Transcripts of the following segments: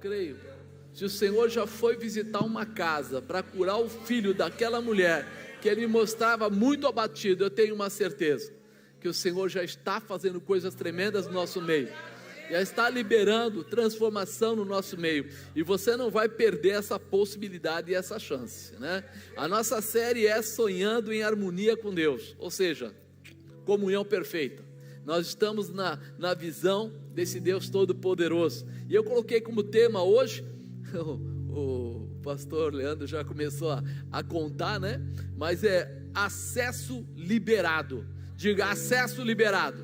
creio. Se o Senhor já foi visitar uma casa para curar o filho daquela mulher, que ele me mostrava muito abatido, eu tenho uma certeza, que o Senhor já está fazendo coisas tremendas no nosso meio, já está liberando transformação no nosso meio, e você não vai perder essa possibilidade e essa chance, né? A nossa série é Sonhando em Harmonia com Deus, ou seja, comunhão perfeita. Nós estamos na visão desse Deus Todo-Poderoso, e eu coloquei como tema hoje, o pastor Leandro já começou a contar, né? Mas é acesso liberado. Diga, acesso liberado.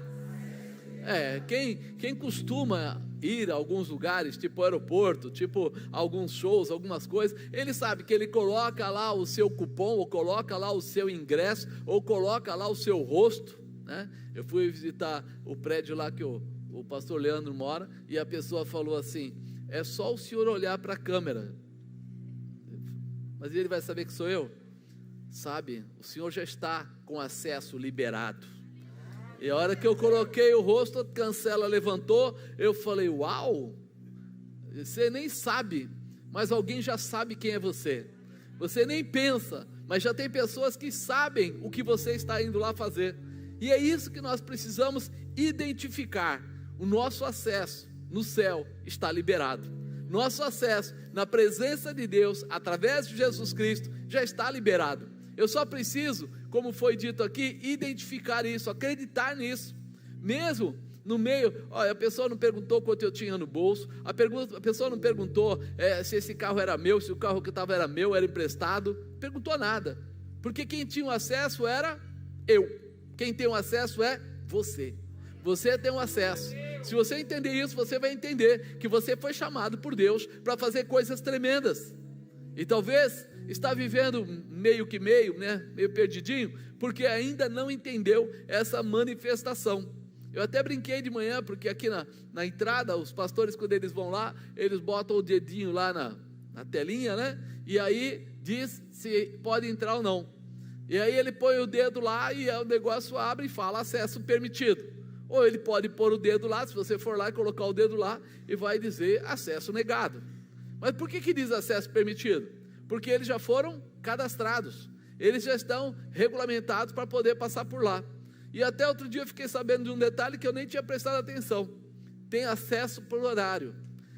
Quem costuma ir a alguns lugares, tipo aeroporto, tipo alguns shows, algumas coisas, ele sabe que ele coloca lá o seu cupom, ou coloca lá o seu ingresso, ou coloca lá o seu rosto, né? Eu fui visitar o prédio lá que o pastor Leandro mora, e a pessoa falou assim: é só o senhor olhar para a câmera. Mas ele vai saber que sou eu? Sabe, o senhor já está com acesso liberado. E a hora que eu coloquei o rosto, a cancela levantou, eu falei: uau, você nem sabe, mas alguém já sabe quem é você. Você nem pensa, mas já tem pessoas que sabem o que você está indo lá fazer. E é isso que nós precisamos identificar. O nosso acesso no céu está liberado. Nosso acesso na presença de Deus, através de Jesus Cristo, já está liberado. Eu só preciso, como foi dito aqui, identificar isso, acreditar nisso. Mesmo no meio, olha, a pessoa não perguntou quanto eu tinha no bolso, a pessoa não perguntou se esse carro era meu, se o carro que estava era meu, era emprestado, não perguntou nada, porque quem tinha o acesso era eu, quem tem o acesso é você. Você tem um acesso. Se você entender isso, você vai entender que você foi chamado por Deus para fazer coisas tremendas. E talvez está vivendo meio, né, meio perdidinho, porque ainda não entendeu essa manifestação. Eu até brinquei de manhã, porque aqui na entrada, os pastores, quando eles vão lá, eles botam o dedinho lá na telinha, né? E aí diz se pode entrar ou não. E aí ele põe o dedo lá e o negócio abre e fala acesso permitido. Ou ele pode pôr o dedo lá, se você for lá e colocar o dedo lá, e vai dizer acesso negado. Mas por que diz acesso permitido? Porque eles já foram cadastrados, eles já estão regulamentados para poder passar por lá. E até outro dia eu fiquei sabendo de um detalhe que eu nem tinha prestado atenção: tem acesso por horário.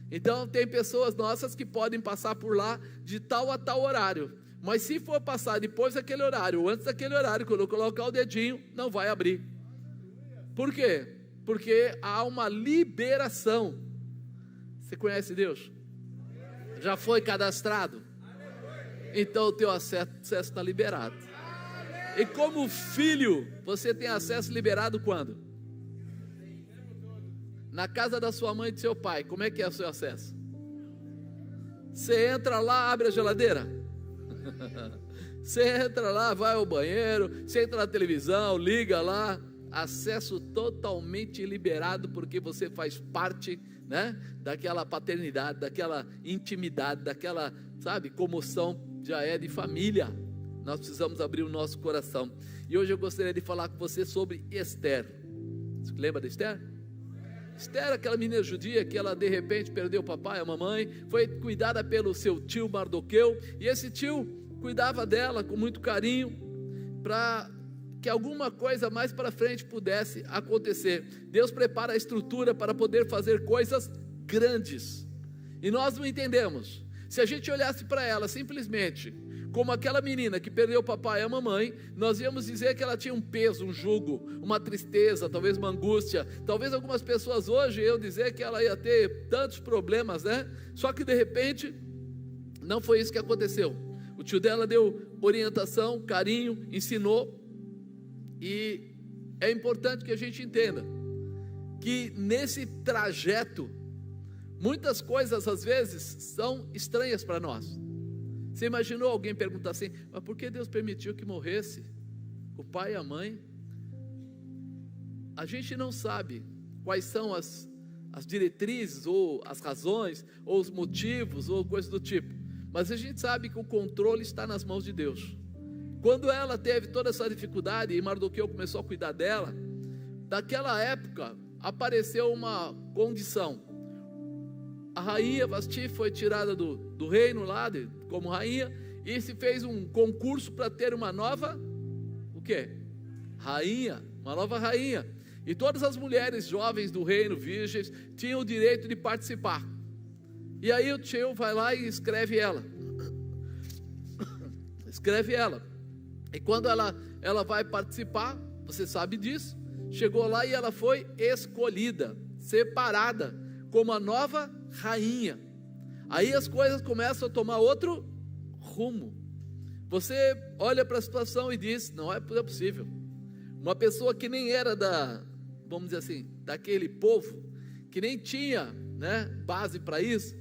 Então tem pessoas nossas que podem passar por lá de tal a tal horário, mas se for passar depois daquele horário, ou antes daquele horário, quando eu colocar o dedinho, não vai abrir. Por quê? Porque há uma liberação. Você conhece Deus? Já foi cadastrado? Então o teu acesso está liberado. E como filho, você tem acesso liberado quando? Na casa da sua mãe e do seu pai. Como é que é o seu acesso? Você entra lá, abre a geladeira. Você entra lá, vai ao banheiro, você entra na televisão, liga lá. Acesso totalmente liberado, porque você faz parte, né, daquela paternidade, daquela intimidade, daquela, sabe, comoção, já é de família. Nós precisamos abrir o nosso coração. E hoje eu gostaria de falar com você sobre Esther. Você lembra de Esther? Esther, aquela menina judia que ela de repente perdeu o papai, a mamãe, foi cuidada pelo seu tio Mardoqueu, e esse tio cuidava dela com muito carinho, para que alguma coisa mais para frente pudesse acontecer. Deus prepara a estrutura para poder fazer coisas grandes, e nós não entendemos. Se a gente olhasse para ela simplesmente como aquela menina que perdeu o papai e a mamãe, nós íamos dizer que ela tinha um peso, um jugo, uma tristeza, talvez uma angústia. Talvez algumas pessoas hoje iam dizer que ela ia ter tantos problemas, né? Só que de repente não foi isso que aconteceu. O tio dela deu orientação, carinho, ensinou. E é importante que a gente entenda que nesse trajeto, muitas coisas às vezes são estranhas para nós. Você imaginou alguém perguntar assim: mas por que Deus permitiu que morresse o pai e a mãe? A gente não sabe quais são as diretrizes, ou as razões, ou os motivos, ou coisas do tipo, mas a gente sabe que o controle está nas mãos de Deus. Quando ela teve toda essa dificuldade e Mardoqueu começou a cuidar dela, daquela época apareceu uma condição: a rainha Vasti foi tirada do reino lá, como rainha, e se fez um concurso para ter uma nova, o quê? Rainha, uma nova rainha. E todas as mulheres jovens do reino, virgens, tinham o direito de participar. E aí o tio vai lá e escreve ela. Escreve ela. E quando ela vai participar, você sabe disso, chegou lá e ela foi escolhida, separada, como a nova rainha. Aí as coisas começam a tomar outro rumo. Você olha para a situação e diz, não é possível. Uma pessoa que nem era vamos dizer assim, daquele povo, que nem tinha, né, base para isso,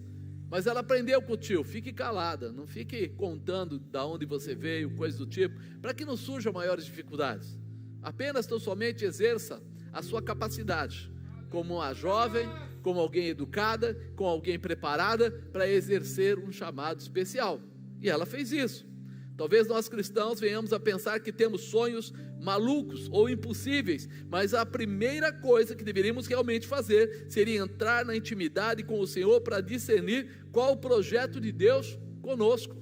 mas ela aprendeu com o tio. Fique calada, não fique contando da onde você veio, coisas do tipo, para que não surjam maiores dificuldades. Apenas tão somente exerça a sua capacidade, como uma jovem, como alguém educada, como alguém preparada para exercer um chamado especial. E ela fez isso. Talvez nós cristãos venhamos a pensar que temos sonhos malucos ou impossíveis, mas a primeira coisa que deveríamos realmente fazer seria entrar na intimidade com o Senhor para discernir qual o projeto de Deus conosco.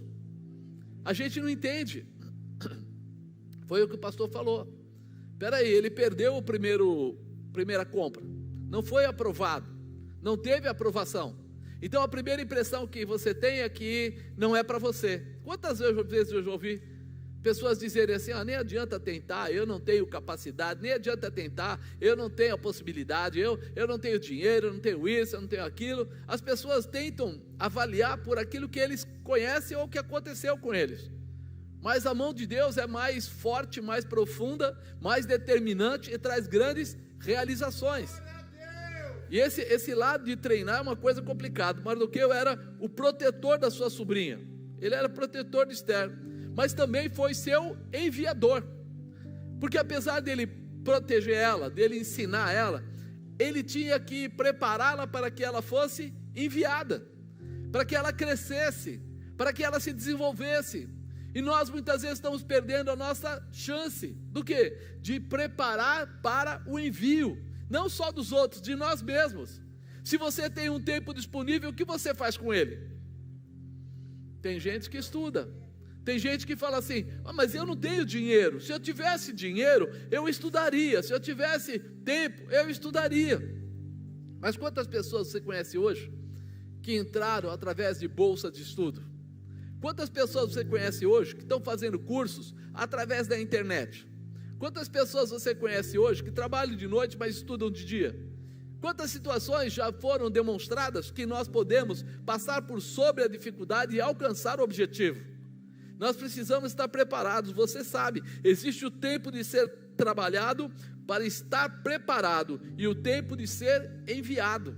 A gente não entende. Foi o que o pastor falou. Espera aí, ele perdeu a primeira compra, não foi aprovado, não teve aprovação. Então a primeira impressão que você tem é que não é para você. Quantas vezes eu já ouvi pessoas dizerem assim, nem adianta tentar, eu não tenho capacidade, nem adianta tentar, eu não tenho a possibilidade, eu não tenho dinheiro, eu não tenho isso, eu não tenho aquilo. As pessoas tentam avaliar por aquilo que eles conhecem ou o que aconteceu com eles. Mas a mão de Deus é mais forte, mais profunda, mais determinante e traz grandes realizações. E esse lado de treinar é uma coisa complicada. Mardoqueu era o protetor da sua sobrinha, ele era protetor de Esther, mas também foi seu enviador, porque apesar dele proteger ela, dele ensinar ela, ele tinha que prepará-la para que ela fosse enviada, para que ela crescesse, para que ela se desenvolvesse. E nós muitas vezes estamos perdendo a nossa chance, do quê? De preparar para o envio, não só dos outros, de nós mesmos. Se você tem um tempo disponível, o que você faz com ele? Tem gente que estuda, tem gente que fala assim, mas eu não tenho dinheiro, se eu tivesse dinheiro, eu estudaria, se eu tivesse tempo, eu estudaria. Mas quantas pessoas você conhece hoje, que entraram através de bolsa de estudo? Quantas pessoas você conhece hoje, que estão fazendo cursos através da internet? Quantas pessoas você conhece hoje que trabalham de noite, mas estudam de dia? Quantas situações já foram demonstradas que nós podemos passar por sobre a dificuldade e alcançar o objetivo? Nós precisamos estar preparados. Você sabe, existe o tempo de ser trabalhado para estar preparado e o tempo de ser enviado.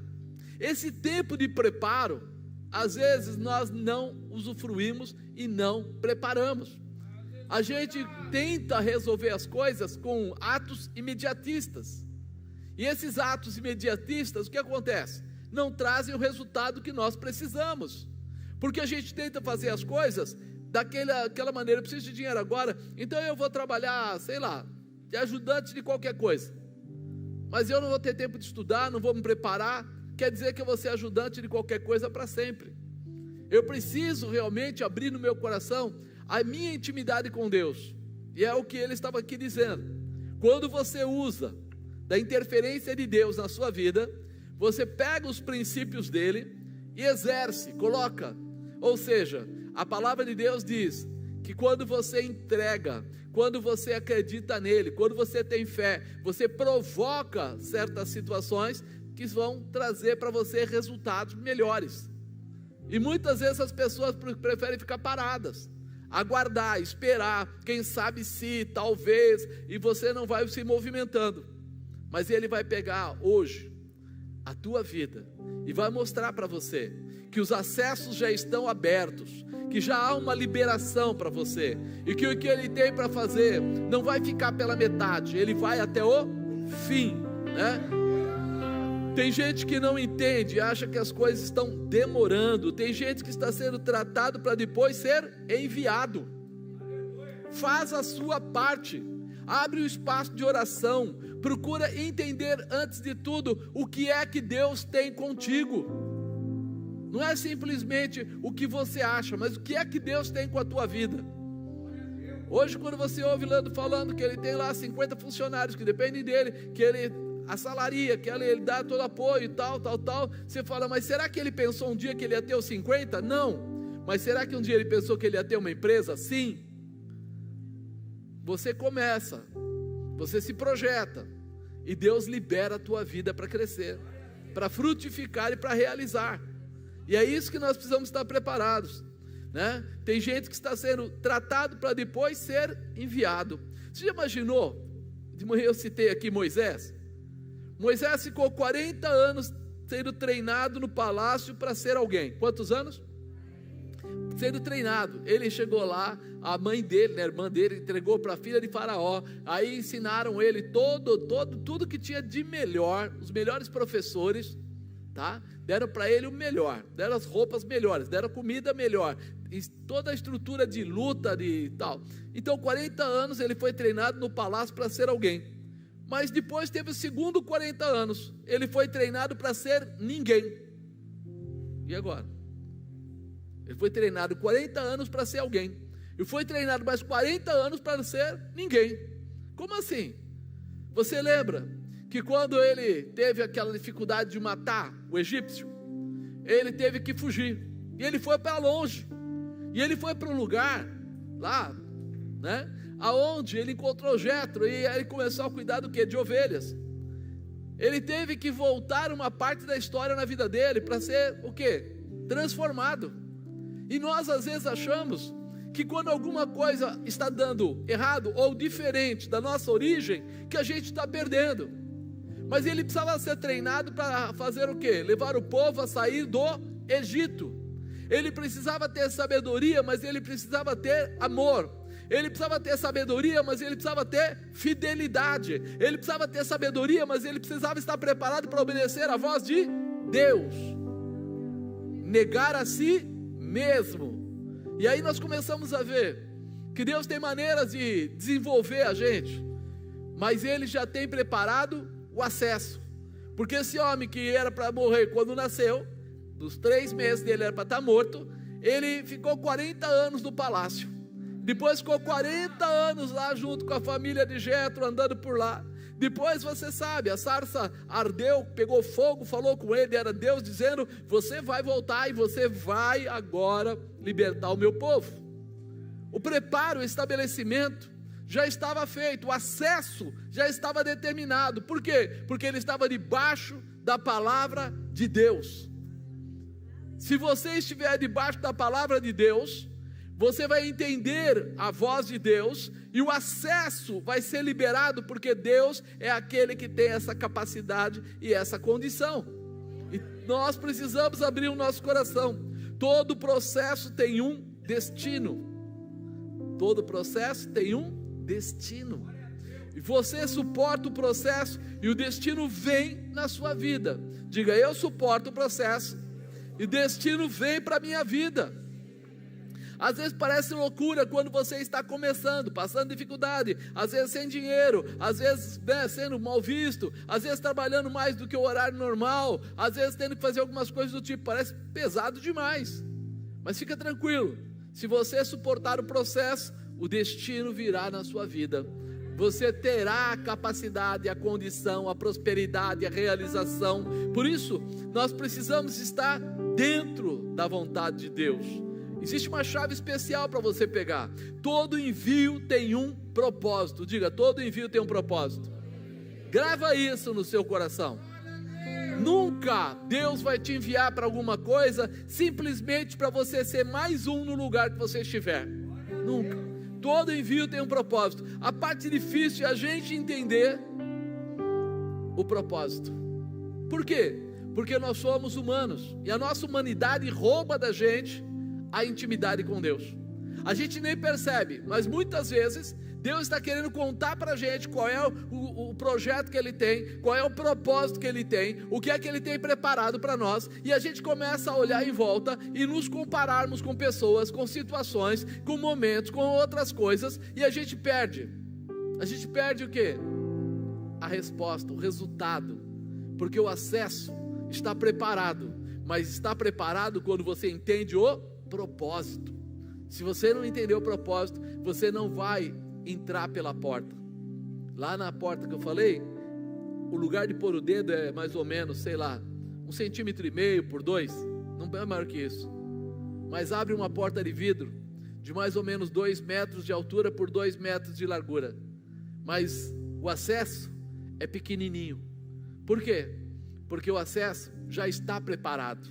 Esse tempo de preparo, às vezes nós não usufruímos e não preparamos. A gente tenta resolver as coisas com atos imediatistas. E esses atos imediatistas, o que acontece? Não trazem o resultado que nós precisamos. Porque a gente tenta fazer as coisas daquela maneira, eu preciso de dinheiro agora, então eu vou trabalhar, sei lá, de ajudante de qualquer coisa. Mas eu não vou ter tempo de estudar, não vou me preparar, quer dizer que eu vou ser ajudante de qualquer coisa para sempre. Eu preciso realmente abrir no meu coração a minha intimidade com Deus, e é o que ele estava aqui dizendo. Quando você usa da interferência de Deus na sua vida, você pega os princípios dele e exerce, coloca. Ou seja, a palavra de Deus diz que quando você entrega, quando você acredita nele, quando você tem fé, você provoca certas situações que vão trazer para você resultados melhores. E muitas vezes as pessoas preferem ficar paradas, aguardar, esperar, quem sabe se, talvez, e você não vai se movimentando. Mas ele vai pegar hoje a tua vida e vai mostrar para você que os acessos já estão abertos, que já há uma liberação para você, e que o que ele tem para fazer não vai ficar pela metade, ele vai até o fim, né? Tem gente que não entende, acha que as coisas estão demorando. Tem gente que está sendo tratado para depois ser enviado. Faz a sua parte, abre o espaço de oração, procura entender antes de tudo o que é que Deus tem contigo. Não é simplesmente o que você acha, mas o que é que Deus tem com a tua vida. Hoje, quando você ouve Lando falando que ele tem lá 50 funcionários que dependem dele, que ele assalaria, que ele dá todo apoio e tal, você fala, mas será que ele pensou um dia que ele ia ter os 50? Não. Mas será que um dia ele pensou que ele ia ter uma empresa? Sim. Você começa, você se projeta, e Deus libera a tua vida para crescer, para frutificar e para realizar. E é isso que nós precisamos estar preparados, né? Tem gente que está sendo tratado para depois ser enviado. Você já imaginou? De manhã eu citei aqui Moisés. Moisés ficou 40 anos sendo treinado no palácio para ser alguém. Quantos anos? Sendo treinado. Ele chegou lá, a mãe dele, né, a irmã dele, entregou para a filha de Faraó. Aí ensinaram ele tudo que tinha de melhor, os melhores professores, tá? Deram para ele o melhor, deram as roupas melhores, deram a comida melhor, toda a estrutura de luta e tal. Então 40 anos ele foi treinado no palácio para ser alguém. Mas depois teve o segundo 40 anos, ele foi treinado para ser ninguém. E agora? Ele foi treinado 40 anos para ser alguém, e foi treinado mais 40 anos para ser ninguém. Como assim? Você lembra que quando ele teve aquela dificuldade de matar o egípcio, ele teve que fugir, e ele foi para longe, e ele foi para um lugar lá, né, aonde ele encontrou Jetro, e aí ele começou a cuidar do quê? De ovelhas. Ele teve que voltar uma parte da história na vida dele, para ser o quê? Transformado. E nós às vezes achamos que quando alguma coisa está dando errado, ou diferente da nossa origem, que a gente está perdendo. Mas ele precisava ser treinado para fazer o quê? Levar o povo a sair do Egito. Ele precisava ter sabedoria, mas ele precisava ter amor. Ele precisava ter sabedoria, mas ele precisava ter fidelidade. Ele precisava ter sabedoria, mas ele precisava estar preparado para obedecer a voz de Deus. Negar a si mesmo. E aí nós começamos a ver que Deus tem maneiras de desenvolver a gente, mas Ele já tem preparado o acesso. Porque esse homem que era para morrer quando nasceu, dos 3 meses dele era para estar morto, ele ficou 40 anos no palácio, depois ficou 40 anos lá junto com a família de Jetro, andando por lá. Depois você sabe, a sarça ardeu, pegou fogo, falou com ele, era Deus dizendo, você vai voltar e você vai agora libertar o meu povo. O preparo, o estabelecimento já estava feito, o acesso já estava determinado. Por quê? Porque ele estava debaixo da palavra de Deus. Se você estiver debaixo da palavra de Deus, você vai entender a voz de Deus, e o acesso vai ser liberado, porque Deus é aquele que tem essa capacidade e essa condição. E nós precisamos abrir o nosso coração. Todo processo tem um destino. Todo processo tem um destino. E você suporta o processo, e o destino vem na sua vida. Diga, eu suporto o processo, e o destino vem para a minha vida. Às vezes parece loucura quando você está começando, passando dificuldade, às vezes sem dinheiro, às vezes sendo mal visto, às vezes trabalhando mais do que o horário normal, às vezes tendo que fazer algumas coisas do tipo, parece pesado demais. Mas fica tranquilo, se você suportar o processo, o destino virá na sua vida. Você terá a capacidade, a condição, a prosperidade, a realização. Por isso, nós precisamos estar dentro da vontade de Deus. Existe uma chave especial para você pegar. Todo envio tem um propósito. Diga, todo envio tem um propósito. Grava isso no seu coração. Nunca Deus vai te enviar para alguma coisa simplesmente para você ser mais um no lugar que você estiver. Nunca. Todo envio tem um propósito. A parte difícil é a gente entender o propósito. Por quê? Porque nós somos humanos, e a nossa humanidade rouba da gente a intimidade com Deus. A gente nem percebe, mas muitas vezes Deus está querendo contar para a gente qual é o projeto que Ele tem, qual é o propósito que Ele tem, o que é que Ele tem preparado para nós, e a gente começa a olhar em volta e nos compararmos com pessoas, com situações, com momentos, com outras coisas, e a gente perde o quê? A resposta, o resultado, porque o acesso está preparado, mas está preparado quando você entende o propósito. Se você não entender o propósito, você não vai entrar pela porta. Lá na porta que eu falei, o lugar de pôr o dedo é mais ou menos, sei lá, 1,5 cm por 2, não é maior que isso. Mas abre uma porta de vidro de mais ou menos 2 metros de altura por 2 metros de largura. Mas o acesso é pequenininho. Por quê? Porque o acesso já está preparado.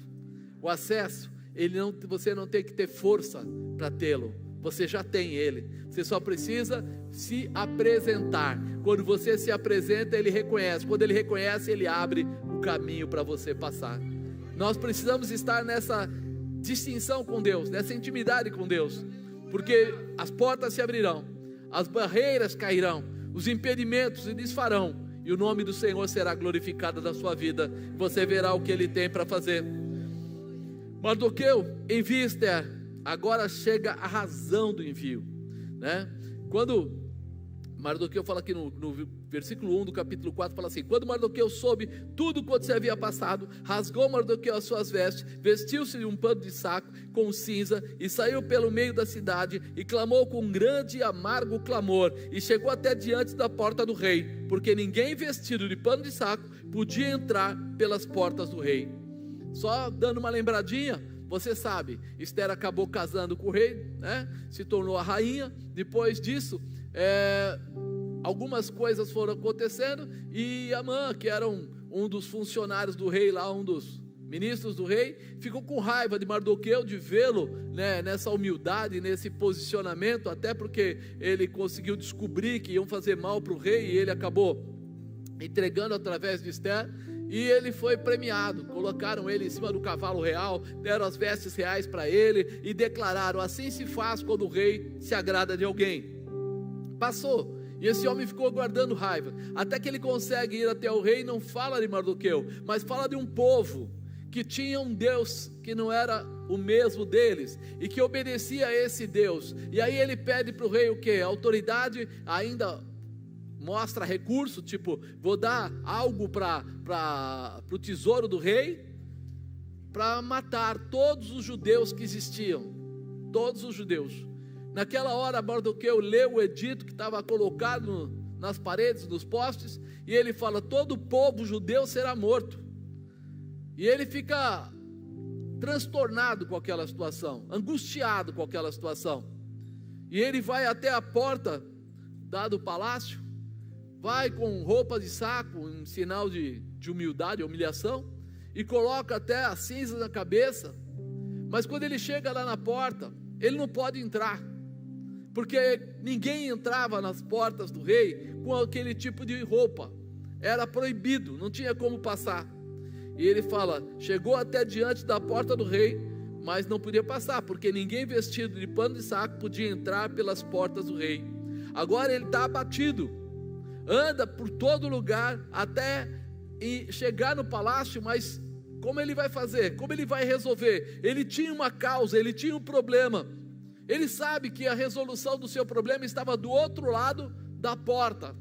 O acesso, você não tem que ter força para tê-lo. Você já tem ele. Você só precisa se apresentar. Quando você se apresenta, ele reconhece. Quando ele reconhece, ele abre o caminho para você passar. Nós precisamos estar nessa distinção com Deus, nessa intimidade com Deus, porque as portas se abrirão, as barreiras cairão, os impedimentos se desfarão, e o nome do Senhor será glorificado na sua vida. Você verá o que Ele tem para fazer. Mardoqueu envia Esther. Agora chega a razão do envio, né? Quando Mardoqueu fala aqui no versículo 1 do capítulo 4, fala assim: quando Mardoqueu soube tudo quanto se havia passado, rasgou Mardoqueu as suas vestes, vestiu-se de um pano de saco com cinza, e saiu pelo meio da cidade, e clamou com grande e amargo clamor, e chegou até diante da porta do rei, porque ninguém vestido de pano de saco podia entrar pelas portas do rei. Só dando uma lembradinha, você sabe, Esther acabou casando com o rei, né? Se tornou a rainha. Depois disso, algumas coisas foram acontecendo, e Amã, que era um dos funcionários do rei lá, um dos ministros do rei, ficou com raiva de Mardoqueu, de vê-lo, né, nessa humildade, nesse posicionamento, até porque ele conseguiu descobrir que iam fazer mal para o rei, e ele acabou entregando através de Esther. E ele foi premiado, colocaram ele em cima do cavalo real, deram as vestes reais para ele e declararam: assim se faz quando o rei se agrada de alguém. Passou, e esse homem ficou guardando raiva, até que ele consegue ir até o rei. Não fala de Mardoqueu, mas fala de um povo que tinha um Deus que não era o mesmo deles, e que obedecia a esse Deus. E aí ele pede para o rei o quê? A autoridade, ainda mostra recurso, tipo, vou dar algo para o tesouro do rei, para matar todos os judeus que existiam, todos os judeus. Naquela hora Mardoqueu leu o edito que estava colocado nas paredes, nos postes, e ele fala: todo o povo judeu será morto. E ele fica transtornado com aquela situação, angustiado com aquela situação, e ele vai até a porta do palácio, vai com roupa de saco, em sinal de humildade, humilhação, e coloca até a cinza na cabeça. Mas quando ele chega lá na porta, ele não pode entrar, porque ninguém entrava nas portas do rei com aquele tipo de roupa, era proibido, não tinha como passar. E ele fala: chegou até diante da porta do rei, mas não podia passar, porque ninguém vestido de pano de saco podia entrar pelas portas do rei. Agora ele está abatido, anda por todo lugar até chegar no palácio, mas como ele vai fazer? Como ele vai resolver? Ele tinha uma causa, ele tinha um problema. Ele sabe que a resolução do seu problema estava do outro lado da porta,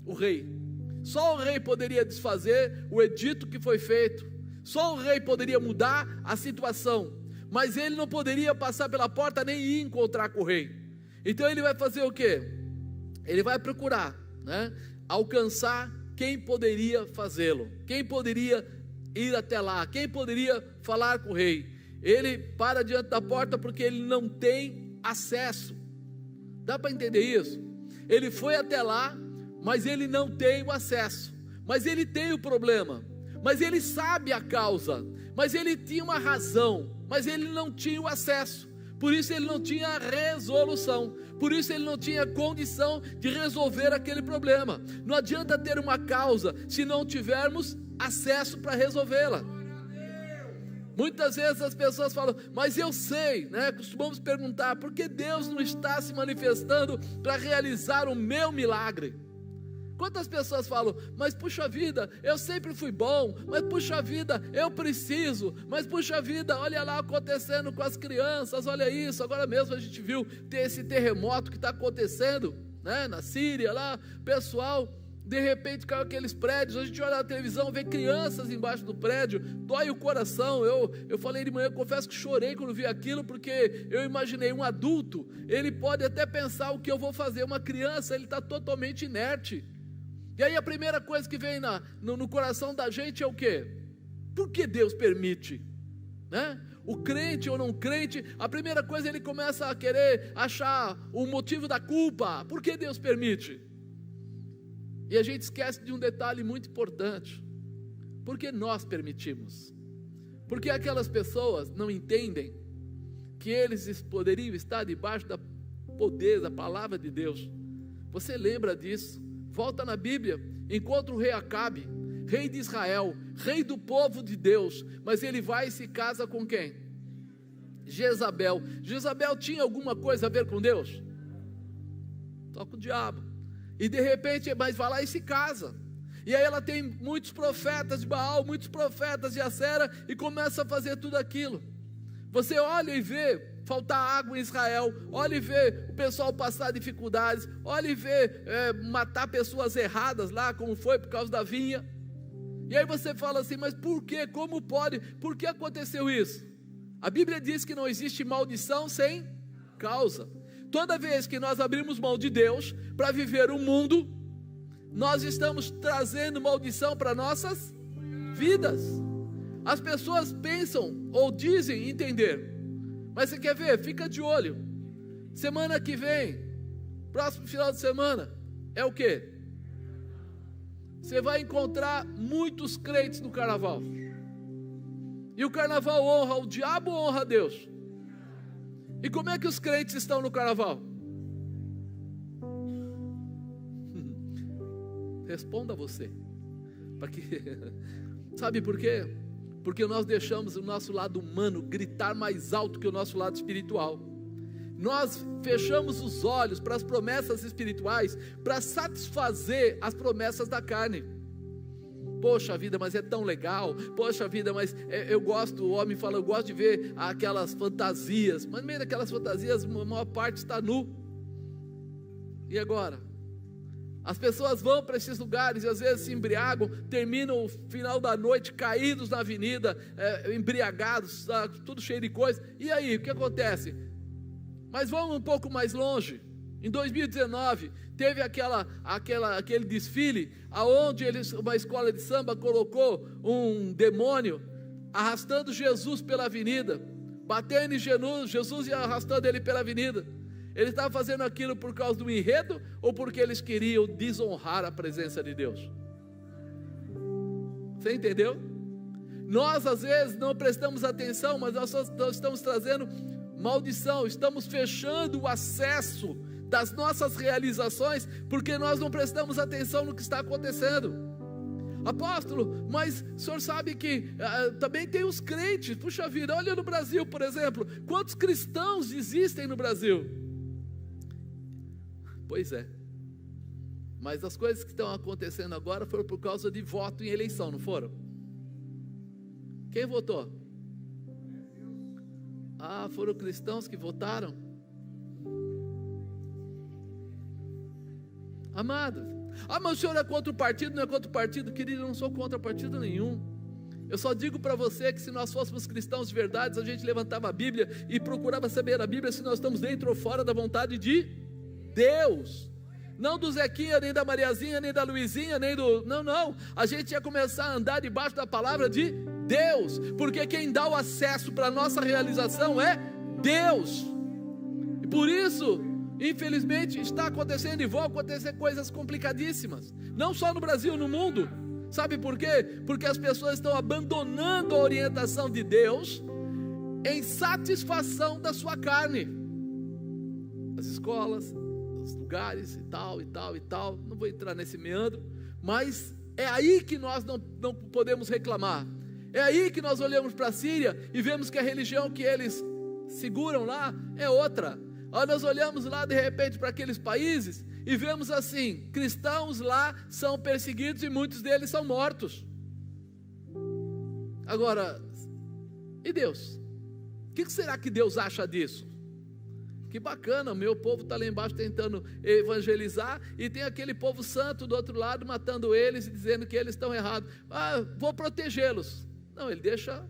o rei. Só o rei poderia desfazer o edito que foi feito, só o rei poderia mudar a situação, mas ele não poderia passar pela porta nem ir encontrar com o rei. Então ele vai fazer o quê? Ele vai procurar, né, alcançar quem poderia fazê-lo, quem poderia ir até lá, quem poderia falar com o rei. Ele para diante da porta porque ele não tem acesso. Dá para entender isso? Ele foi até lá, mas ele não tem o acesso, mas ele tem o problema, mas ele sabe a causa, mas ele tinha uma razão, mas ele não tinha o acesso. Por isso ele não tinha resolução, por isso ele não tinha condição de resolver aquele problema. Não adianta ter uma causa se não tivermos acesso para resolvê-la. Muitas vezes as pessoas falam: mas eu sei, né? Costumamos perguntar: por que Deus não está se manifestando para realizar o meu milagre? Quantas pessoas falam: mas puxa vida, eu sempre fui bom, mas puxa vida, eu preciso, mas puxa vida, olha lá acontecendo com as crianças, olha isso, agora mesmo a gente viu ter esse terremoto que está acontecendo, né, na Síria lá, pessoal, De repente caiu aqueles prédios, a gente olha na televisão, vê crianças embaixo do prédio, dói o coração. Eu falei de manhã, confesso que chorei quando vi aquilo, porque eu imaginei um adulto, ele pode até pensar o que eu vou fazer, uma criança, ele está totalmente inerte. E aí a primeira coisa que vem no coração da gente é o quê? Por que Deus permite? Né? O crente ou não crente, a primeira coisa ele começa a querer achar o motivo da culpa. Por que Deus permite? E a gente esquece de um detalhe muito importante. Porque nós permitimos. Porque aquelas pessoas não entendem que eles poderiam estar debaixo da poder da palavra de Deus. Você lembra disso? Volta na Bíblia, encontra o rei Acabe, rei de Israel, rei do povo de Deus, mas ele vai e se casa com quem? Jezabel. Jezabel tinha alguma coisa a ver com Deus? Só com o diabo. E de repente, mas vai lá e se casa. E aí ela tem muitos profetas de Baal, muitos profetas de Acera, e começa a fazer tudo aquilo. Você olha e vê faltar água em Israel, olha e vê o pessoal passar dificuldades, olha e vê matar pessoas erradas lá, como foi por causa da vinha. E aí você fala assim, mas por quê? Como pode? Por que aconteceu isso? A Bíblia diz que não existe maldição sem causa. Toda vez que nós abrimos mão de Deus para viver o mundo, nós estamos trazendo maldição para nossas vidas. As pessoas pensam ou dizem entender, mas você quer ver? Fica de olho. Semana que vem, próximo final de semana, é o quê? Você vai encontrar muitos crentes no carnaval. E o carnaval honra o diabo ou honra a Deus? E como é que os crentes estão no carnaval? Responda você. Sabe por quê? Porque nós deixamos o nosso lado humano gritar mais alto que o nosso lado espiritual. Nós fechamos os olhos para as promessas espirituais para satisfazer as promessas da carne. Poxa vida, mas é tão legal. Poxa vida, mas eu gosto, o homem fala, eu gosto de ver aquelas fantasias. Mas no meio daquelas fantasias, a maior parte está nu. E agora? As pessoas vão para esses lugares e às vezes se embriagam, terminam o final da noite caídos na avenida, embriagados, tudo cheio de coisa. E aí, o que acontece? Mas vamos um pouco mais longe. Em 2019, teve aquele desfile, aonde uma escola de samba colocou um demônio arrastando Jesus pela avenida, batendo em Jesus e arrastando ele pela avenida. Ele estava fazendo aquilo por causa do enredo ou porque eles queriam desonrar a presença de Deus? Você entendeu? Nós às vezes não prestamos atenção, mas nós estamos trazendo maldição, estamos fechando o acesso das nossas realizações, porque nós não prestamos atenção no que está acontecendo. Apóstolo, mas o senhor sabe que também tem os crentes, puxa vida, olha no Brasil, por exemplo, quantos cristãos existem no Brasil? Pois é, mas as coisas que estão acontecendo agora foram por causa de voto em eleição, não foram? Quem votou? Foram cristãos que votaram? Amado, mas o senhor é contra o partido? Não é contra o partido? Querido, eu não sou contra partido nenhum. Eu só digo para você que se nós fôssemos cristãos de verdade, a gente levantava a Bíblia e procurava saber a Bíblia se nós estamos dentro ou fora da vontade de Deus. Não do Zequinha, nem da Mariazinha, nem da Luizinha, nem do... Não, a gente ia começar a andar debaixo da palavra de Deus, porque quem dá o acesso para a nossa realização é Deus. E por isso, infelizmente, está acontecendo e vão acontecer coisas complicadíssimas, não só no Brasil, no mundo. Sabe por quê? Porque as pessoas estão abandonando a orientação de Deus em satisfação da sua carne. As escolas, os lugares e tal, não vou entrar nesse meandro, mas é aí que nós não podemos reclamar. É aí que nós olhamos para a Síria e vemos que a religião que eles seguram lá é outra. Nós olhamos lá de repente para aqueles países e vemos assim, cristãos lá são perseguidos e muitos deles são mortos. Agora, e Deus? O que será que Deus acha disso? O que bacana, o meu povo está lá embaixo tentando evangelizar, e tem aquele povo santo do outro lado, matando eles e dizendo que eles estão errados. Vou protegê-los. Não, ele deixa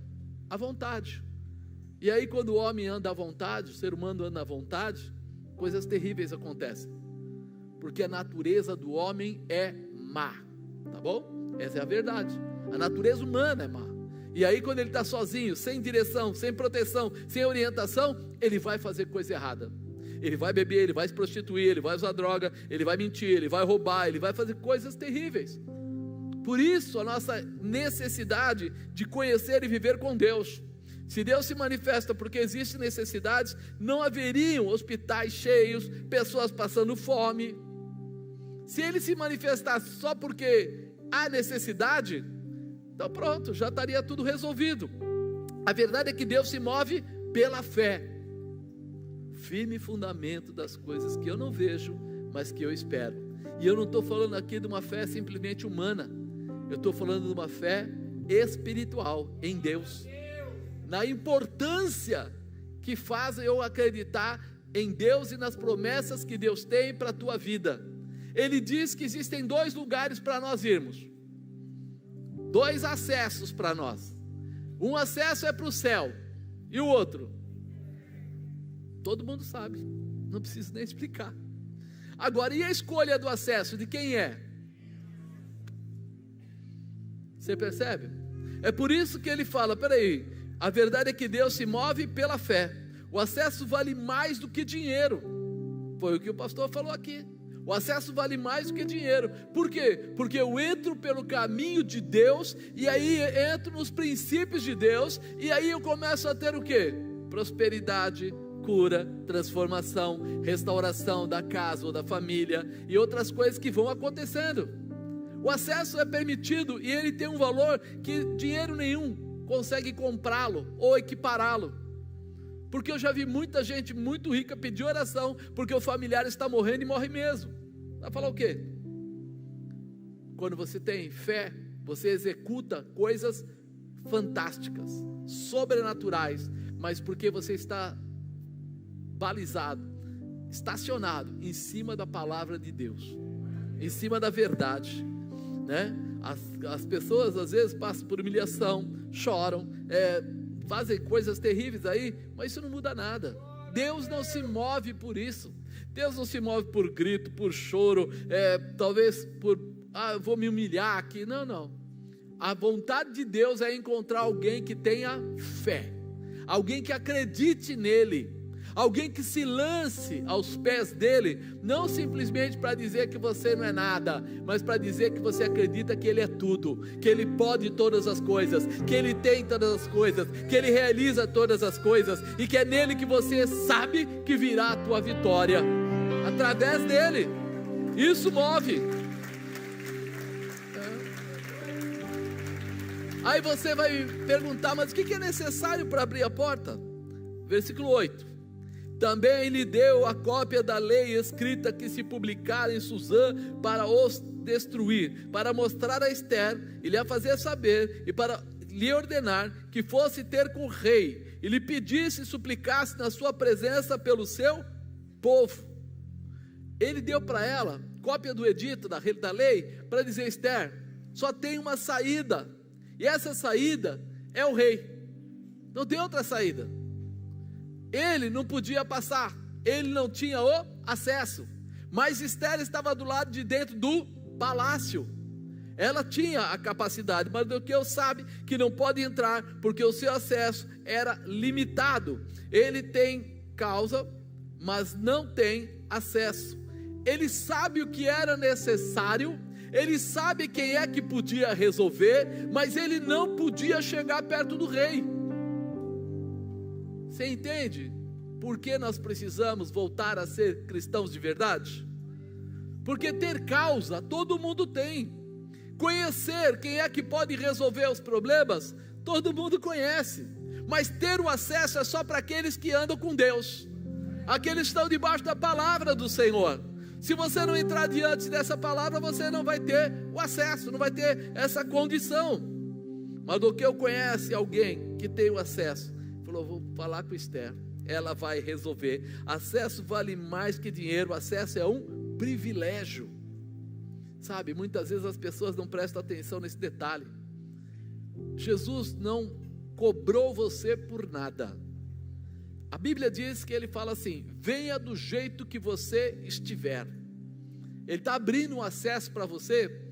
à vontade. E aí quando o homem anda à vontade, o ser humano anda à vontade, coisas terríveis acontecem, porque a natureza do homem é má, tá bom? Essa é a verdade, a natureza humana é má. E aí quando ele está sozinho, sem direção, sem proteção, sem orientação, ele vai fazer coisa errada. Ele vai beber, ele vai se prostituir, ele vai usar droga, ele vai mentir, ele vai roubar, ele vai fazer coisas terríveis. Por isso a nossa necessidade de conhecer e viver com Deus. Se Deus se manifesta porque existem necessidades, não haveriam hospitais cheios, pessoas passando fome. Se Ele se manifestasse só porque há necessidade, então pronto, já estaria tudo resolvido. A verdade é que Deus se move pela fé, firme fundamento das coisas que eu não vejo, mas que eu espero. E eu não estou falando aqui de uma fé simplesmente humana, eu estou falando de uma fé espiritual em Deus, na importância que faz eu acreditar em Deus e nas promessas que Deus tem para a tua vida. Ele diz que existem 2 lugares para nós irmos, 2 acessos para nós. Um acesso é para o céu, e o outro? Todo mundo sabe, não preciso nem explicar. Agora, e a escolha do acesso, de quem é? Você percebe? É por isso que ele fala, peraí, a verdade é que Deus se move pela fé. O acesso vale mais do que dinheiro. Foi o que o pastor falou aqui. O acesso vale mais do que dinheiro. Por quê? Porque eu entro pelo caminho de Deus, e aí entro nos princípios de Deus, e aí eu começo a ter o quê? Prosperidade, cura, transformação, restauração da casa ou da família, e outras coisas que vão acontecendo. O acesso é permitido, e ele tem um valor que dinheiro nenhum consegue comprá-lo ou equipará-lo. Porque eu já vi muita gente muito rica pedir oração porque o familiar está morrendo e morre mesmo. Vai falar o quê? Quando você tem fé, você executa coisas fantásticas, sobrenaturais, mas porque você está balizado, estacionado em cima da palavra de Deus, em cima da verdade, né? As pessoas às vezes passam por humilhação, choram, fazem coisas terríveis aí, mas isso não muda nada. Deus não se move por isso. Deus não se move por grito, por choro, talvez por, vou me humilhar aqui. Não. A vontade de Deus é encontrar alguém que tenha fé, alguém que acredite nele, alguém que se lance aos pés dele, não simplesmente para dizer que você não é nada, mas para dizer que você acredita que ele é tudo, que ele pode todas as coisas, que ele tem todas as coisas, que ele realiza todas as coisas, e que é nele que você sabe que virá a tua vitória, através dele. Isso move. Aí você vai perguntar, mas o que é necessário para abrir a porta? Versículo 8. Também lhe deu a cópia da lei escrita que se publicara em Susã para os destruir, para mostrar a Ester e lhe a fazer saber, e para lhe ordenar que fosse ter com o rei, e lhe pedisse e suplicasse na sua presença pelo seu povo. Ele deu para ela cópia do edito, da lei, para dizer: Ester, só tem uma saída, e essa saída é o rei, não tem outra saída. Ele não podia passar, ele não tinha o acesso, mas Ester estava do lado de dentro do palácio, ela tinha a capacidade, mas o que eu sabe que não pode entrar, porque o seu acesso era limitado. Ele tem causa, mas não tem acesso. Ele sabe o que era necessário, ele sabe quem é que podia resolver, mas ele não podia chegar perto do rei. Você entende por que nós precisamos voltar a ser cristãos de verdade? Porque ter causa, todo mundo tem. Conhecer quem é que pode resolver os problemas, todo mundo conhece. Mas ter o acesso é só para aqueles que andam com Deus, aqueles que estão debaixo da palavra do Senhor. Se você não entrar diante dessa palavra, você não vai ter o acesso, não vai ter essa condição. Mas do que eu conheço alguém que tem o acesso, falou: vou falar com Ester, ela vai resolver. Acesso vale mais que dinheiro, acesso é um privilégio. Sabe, muitas vezes as pessoas não prestam atenção nesse detalhe. Jesus não cobrou você por nada. A Bíblia diz que ele fala assim: venha do jeito que você estiver. Ele está abrindo um acesso para você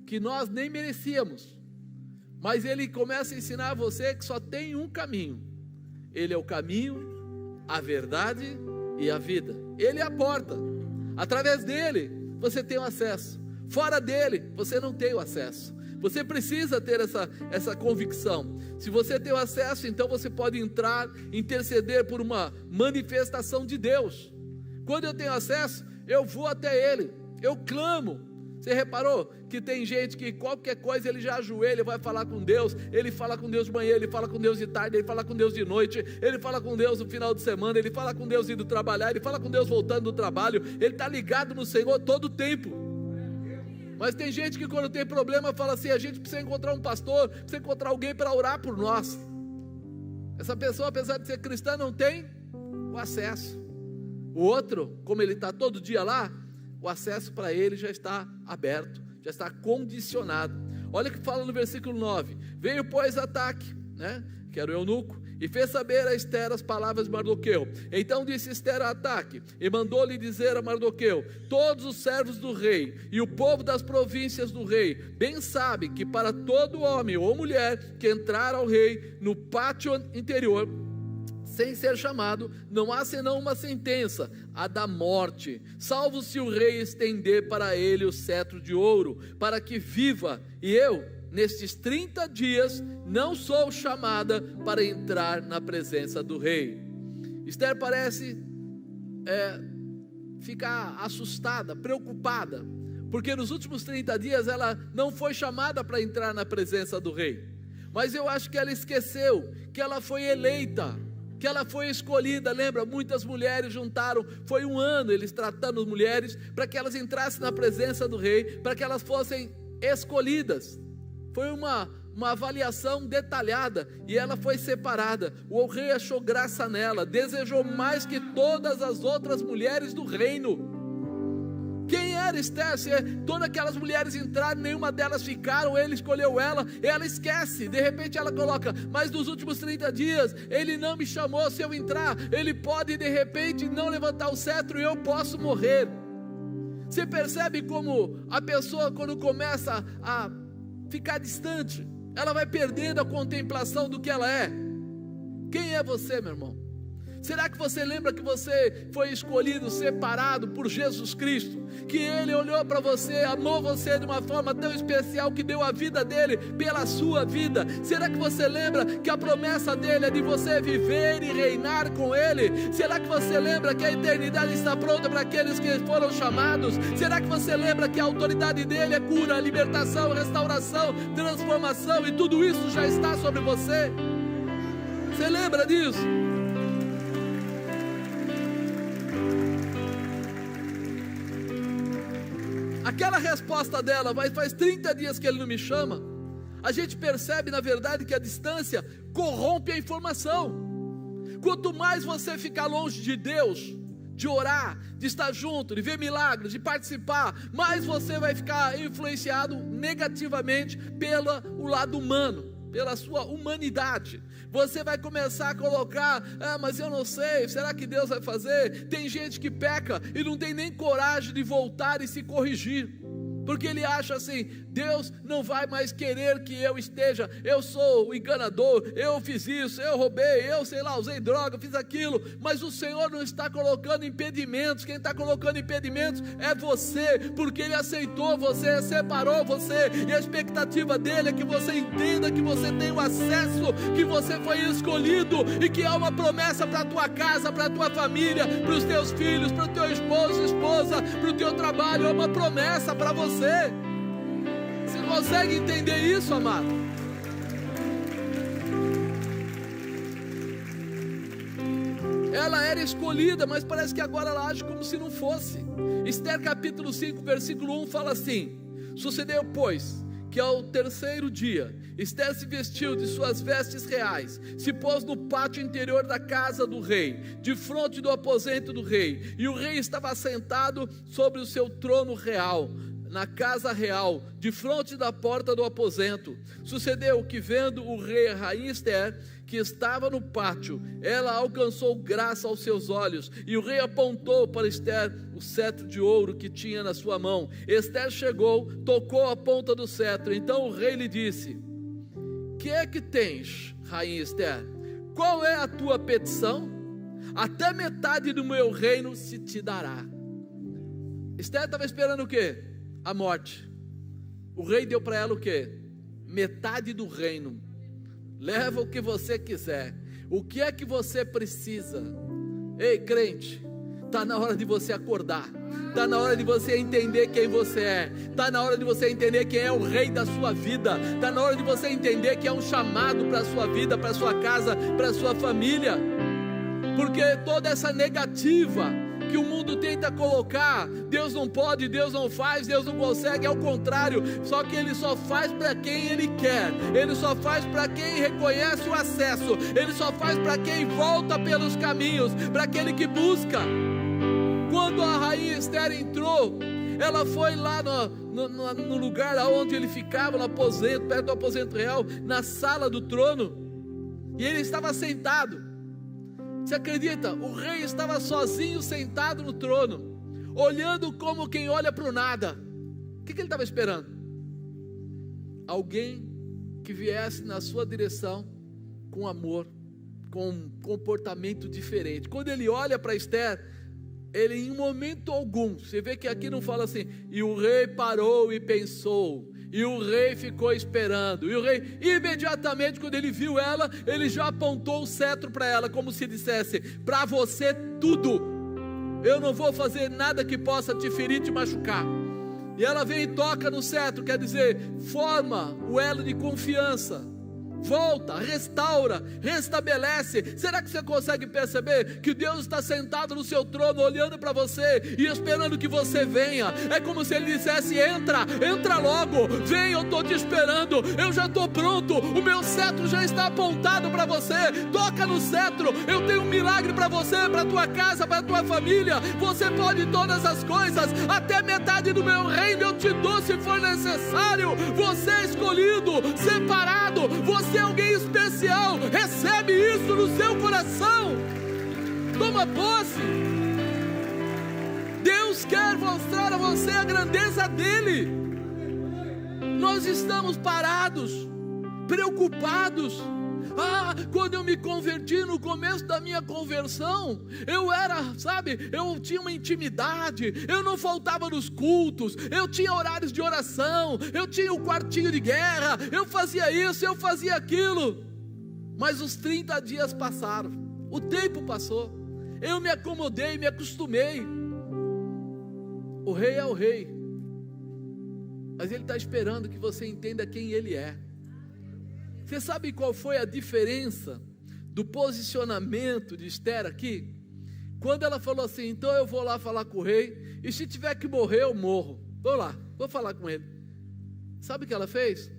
que nós nem merecíamos, mas ele começa a ensinar a você que só tem um caminho. Ele é o caminho, a verdade e a vida. Ele é a porta. Através dele você tem o acesso. Fora dele você não tem o acesso. Você precisa ter essa convicção. Se você tem o acesso, então você pode entrar, interceder por uma manifestação de Deus. Quando eu tenho acesso, eu vou até ele, eu clamo. Você reparou que tem gente que qualquer coisa ele já ajoelha, vai falar com Deus. Ele fala com Deus de manhã, ele fala com Deus de tarde, ele fala com Deus de noite, ele fala com Deus no final de semana, ele fala com Deus indo trabalhar, ele fala com Deus voltando do trabalho. Ele está ligado no Senhor todo o tempo. Mas tem gente que quando tem problema fala assim: a gente precisa encontrar um pastor, precisa encontrar alguém para orar por nós. Essa pessoa, apesar de ser cristã, não tem o acesso. O outro, como ele está todo dia lá, o acesso para ele já está aberto, já está condicionado. Olha o que fala no versículo 9: veio pois Ataque, que era o eunuco, e fez saber a Ester as palavras de Mardoqueu. Então disse Ester a Ataque, e mandou-lhe dizer a Mardoqueu: todos os servos do rei e o povo das províncias do rei bem sabem que para todo homem ou mulher que entrar ao rei no pátio interior sem ser chamado, não há senão uma sentença, a da morte, salvo se o rei estender para ele o cetro de ouro, para que viva. E eu, nestes 30 dias, não sou chamada para entrar na presença do rei. Ester parece ficar assustada, preocupada, porque nos últimos 30 dias ela não foi chamada para entrar na presença do rei. Mas eu acho que ela esqueceu que ela foi eleita, que ela foi escolhida. Lembra, muitas mulheres juntaram, foi um ano eles tratando as mulheres, para que elas entrassem na presença do rei, para que elas fossem escolhidas. Foi uma avaliação detalhada, e ela foi separada. O rei achou graça nela, desejou mais que todas as outras mulheres do reino. Quem era Ester? Se todas aquelas mulheres entraram, nenhuma delas ficaram, ele escolheu ela esquece. De repente ela coloca: mas nos últimos 30 dias ele não me chamou. Se eu entrar, ele pode de repente não levantar o cetro e eu posso morrer. Você percebe como a pessoa, quando começa a ficar distante, ela vai perdendo a contemplação do que ela é. Quem é você, meu irmão? Será que você lembra que você foi escolhido, separado por Jesus Cristo? Que Ele olhou para você, amou você de uma forma tão especial, que deu a vida dEle pela sua vida? Será que você lembra que a promessa dEle é de você viver e reinar com Ele? Será que você lembra que a eternidade está pronta para aqueles que foram chamados? Será que você lembra que a autoridade dEle é cura, libertação, restauração, transformação, e tudo isso já está sobre você? Você lembra disso? Aquela resposta dela: mas faz 30 dias que ele não me chama. A gente percebe, na verdade, que a distância corrompe a informação. Quanto mais você ficar longe de Deus, de orar, de estar junto, de ver milagres, de participar, mais você vai ficar influenciado negativamente pelo lado humano, pela sua humanidade. Você vai começar a colocar: mas eu não sei, será que Deus vai fazer? Tem gente que peca e não tem nem coragem de voltar e se corrigir, porque ele acha assim: Deus não vai mais querer que eu esteja, eu sou o enganador, eu fiz isso, eu roubei, eu sei lá, usei droga, fiz aquilo. Mas o Senhor não está colocando impedimentos. Quem está colocando impedimentos é você, porque Ele aceitou você, separou você, e a expectativa dEle é que você entenda que você tem o acesso, que você foi escolhido, e que há uma promessa para a tua casa, para a tua família, para os teus filhos, para o teu esposo, esposa, para o teu trabalho. Há uma promessa para você. Você consegue entender isso, amado? Ela era escolhida, mas parece que agora ela age como se não fosse. Ester capítulo 5 versículo 1 fala assim: sucedeu pois que ao terceiro dia Esther se vestiu de suas vestes reais, se pôs no pátio interior da casa do rei, de frente do aposento do rei, e o rei estava sentado sobre o seu trono real, na casa real, de frente da porta do aposento. Sucedeu que, vendo o rei a rainha Esther, que estava no pátio, ela alcançou graça aos seus olhos, e o rei apontou para Esther o cetro de ouro que tinha na sua mão. Esther chegou, tocou a ponta do cetro. Então o rei lhe disse: que é que tens, rainha Esther? Qual é a tua petição? Até metade do meu reino se te dará. Esther estava esperando o quê? A morte. O rei deu para ela o quê? Metade do reino. Leva o que você quiser. O que é que você precisa? Ei, crente, está na hora de você acordar. Está na hora de você entender quem você é. Está na hora de você entender quem é o rei da sua vida. Está na hora de você entender que é um chamado para a sua vida, para a sua casa, para a sua família. Porque toda essa negativa que o mundo tenta colocar, Deus não pode, Deus não faz, Deus não consegue, é o contrário. Só que Ele só faz para quem Ele quer. Ele só faz para quem reconhece o acesso. Ele só faz para quem volta pelos caminhos, para aquele que busca. Quando a rainha Esther entrou, ela foi lá no lugar onde ele ficava, no aposento, perto do aposento real, na sala do trono, e ele estava sentado. Você acredita? O rei estava sozinho, sentado no trono, olhando como quem olha para o nada. O que ele estava esperando? Alguém que viesse na sua direção com amor, com um comportamento diferente. Quando ele olha para Esther, ele em momento algum, você vê que aqui não fala assim, e o rei parou e pensou, e o rei ficou esperando, e o rei imediatamente quando ele viu ela, ele já apontou o cetro para ela, como se dissesse: para você tudo, eu não vou fazer nada que possa te ferir, te machucar. E ela vem e toca no cetro, quer dizer, forma o elo de confiança, volta, restaura, restabelece. Será que você consegue perceber que Deus está sentado no seu trono, olhando para você e esperando que você venha? É como se Ele dissesse: entra logo, vem, eu estou te esperando, eu já estou pronto, o meu cetro já está apontado para você. Toca no cetro, eu tenho um milagre para você, para a tua casa, para a tua família. Você pode todas as coisas, até metade do meu reino eu te dou se for necessário. Você é escolhido, separado, você é alguém especial. Recebe isso no seu coração. Toma posse. Deus quer mostrar a você a grandeza dele. Nós estamos parados, preocupados. Quando eu me converti, no começo da minha conversão, eu era, eu tinha uma intimidade, eu não faltava nos cultos, eu tinha horários de oração, eu tinha um quartinho de guerra, eu fazia isso, eu fazia aquilo. Mas os 30 dias passaram, o tempo passou, eu me acomodei, me acostumei. O rei é o rei, mas ele está esperando que você entenda quem ele é. Você sabe qual foi a diferença do posicionamento de Esther aqui? Quando ela falou assim: então eu vou lá falar com o rei, e se tiver que morrer eu morro, vou lá, vou falar com ele. Sabe o que ela fez?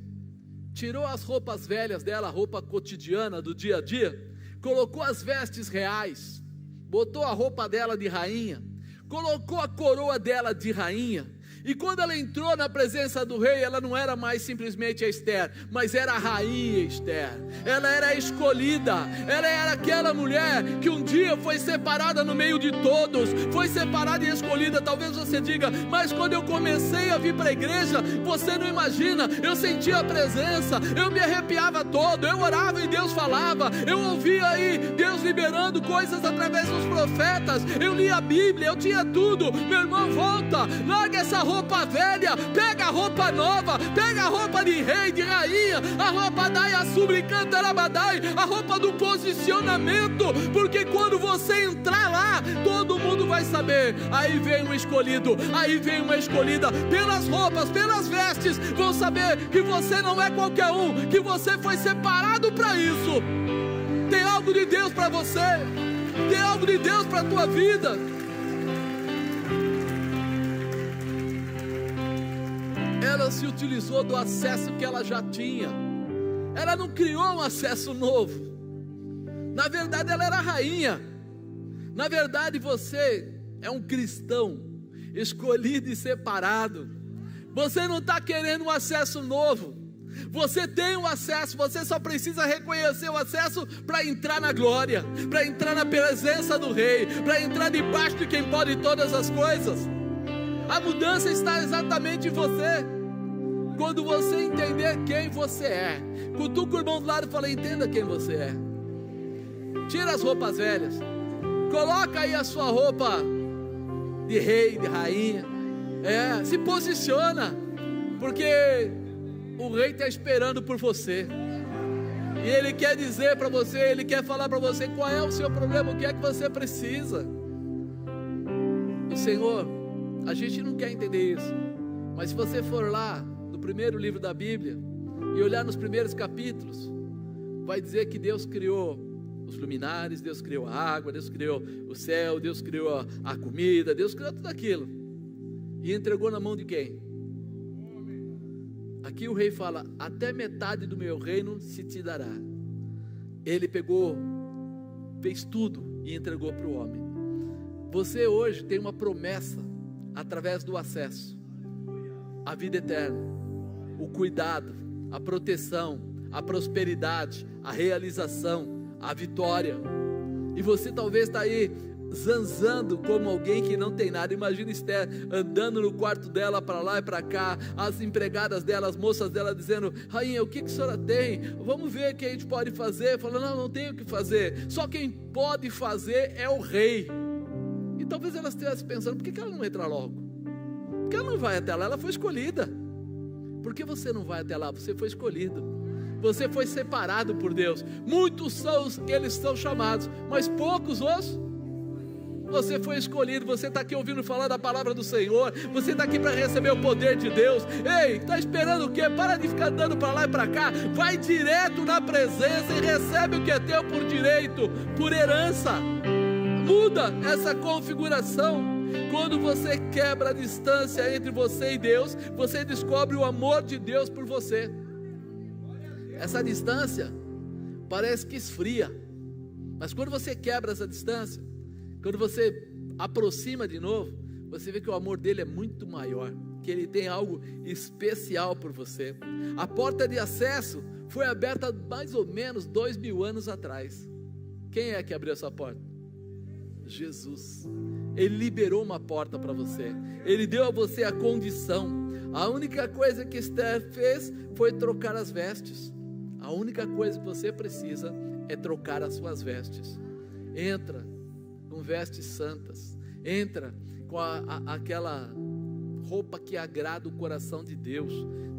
Tirou as roupas velhas dela, a roupa cotidiana do dia a dia, colocou as vestes reais, botou a roupa dela de rainha, colocou a coroa dela de rainha. E quando ela entrou na presença do rei, ela não era mais simplesmente a Esther, mas era a rainha Esther. Ela era a escolhida, ela era aquela mulher que um dia foi separada no meio de todos, foi separada e escolhida. Talvez você diga: mas quando eu comecei a vir para a igreja, você não imagina, eu sentia a presença, eu me arrepiava todo, eu orava e Deus falava, eu ouvia aí Deus liberando coisas através dos profetas, eu lia a Bíblia, eu tinha tudo. Meu irmão, volta, larga essa roupa velha, pega a roupa nova, pega a roupa de rei, de rainha, a roupa da a roupa do posicionamento, porque quando você entrar lá, todo mundo vai saber, aí vem um escolhido, aí vem uma escolhida. Pelas roupas, pelas vestes, vão saber que você não é qualquer um, que você foi separado para isso. Tem algo de Deus para você, tem algo de Deus para a tua vida. Ela se utilizou do acesso que ela já tinha. ela não criou um acesso novo. Na verdade, ela era a rainha. Na verdade, você é um cristão escolhido e separado. Você não está querendo um acesso novo. Você tem um acesso, você só precisa reconhecer o acesso para entrar na glória, para entrar na presença do Rei, para entrar debaixo de quem pode todas as coisas. A mudança está exatamente em você. Quando você entender quem você é, cutuca o irmão do lado e fala: entenda quem você é. Tira as roupas velhas, coloca aí a sua roupa de rei, de rainha. Se posiciona, porque o rei está esperando por você. E ele quer dizer para você, ele quer falar para você qual é o seu problema, o que é que você precisa. E Senhor, a gente não quer entender isso, mas se você for lá no primeiro livro da Bíblia e olhar nos primeiros capítulos, vai dizer que Deus criou os luminares, Deus criou a água, Deus criou o céu, Deus criou a comida, Deus criou tudo aquilo e entregou na mão de quem? Aqui o rei fala: até metade do meu reino se te dará. Ele pegou, fez tudo e entregou para o homem. Você hoje tem uma promessa através do acesso à vida eterna, o cuidado, a proteção, a prosperidade, a realização, a vitória. E você talvez está aí zanzando como alguém que não tem nada. Imagina Esther andando no quarto dela para lá e para cá, as empregadas dela, as moças dela dizendo: rainha, o que a senhora tem? Vamos ver o que a gente pode fazer. Falando: não tem o que fazer, só quem pode fazer é o rei. E talvez ela estivesse pensando: por que ela não entra logo? Por que ela não vai até lá? Ela foi escolhida. Por que você não vai até lá? Você foi escolhido. Você foi separado por Deus. Muitos são os que eles são chamados, mas poucos os. Você foi escolhido. Você está aqui ouvindo falar da palavra do Senhor. Você está aqui para receber o poder de Deus. Ei, está esperando o quê? Para de ficar andando para lá e para cá. Vai direto na presença e recebe o que é teu por direito, por herança. Muda essa configuração. Quando você quebra a distância entre você e Deus, você descobre o amor de Deus por você. Essa distância parece que esfria, mas quando você quebra essa distância, quando você aproxima de novo, você vê que o amor dele é muito maior, que ele tem algo especial por você. A porta de acesso foi aberta mais ou menos 2000 anos atrás. Quem é que abriu essa porta? Jesus. Ele liberou uma porta para você. Ele deu a você a condição. A única coisa que Esther fez foi trocar as vestes. A única coisa que você precisa é trocar as suas vestes. Entra com vestes santas. Entra com aquela roupa que agrada o coração de Deus.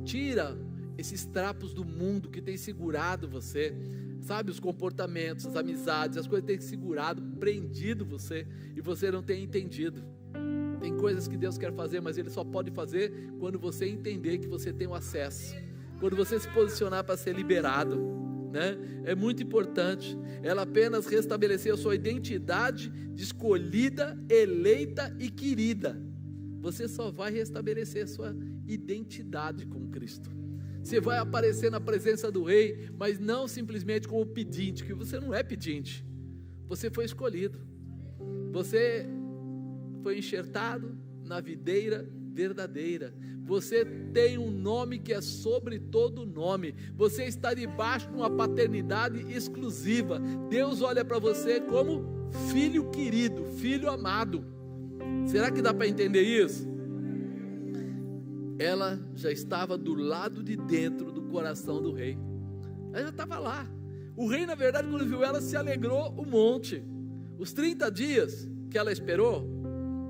Tira esses trapos do mundo que tem segurado você. Sabe, os comportamentos, as amizades, as coisas que têm segurado, prendido você, e você não tem entendido. Tem coisas que Deus quer fazer, mas Ele só pode fazer quando você entender que você tem o acesso, quando você se posicionar para ser liberado, né? É muito importante. Ela apenas restabeleceu a sua identidade de escolhida, eleita e querida. Você só vai restabelecer a sua identidade com Cristo. Você vai aparecer na presença do Rei, mas não simplesmente como pedinte, que você não é pedinte. Você foi escolhido. Você foi enxertado na videira verdadeira. Você tem um nome que é sobre todo nome. Você está debaixo de uma paternidade exclusiva. Deus olha para você como filho querido, filho amado. Será que dá para entender isso? Ela já estava do lado de dentro do coração do rei. Ela já estava lá. O rei, na verdade, quando viu ela, se alegrou um monte. Os 30 dias que ela esperou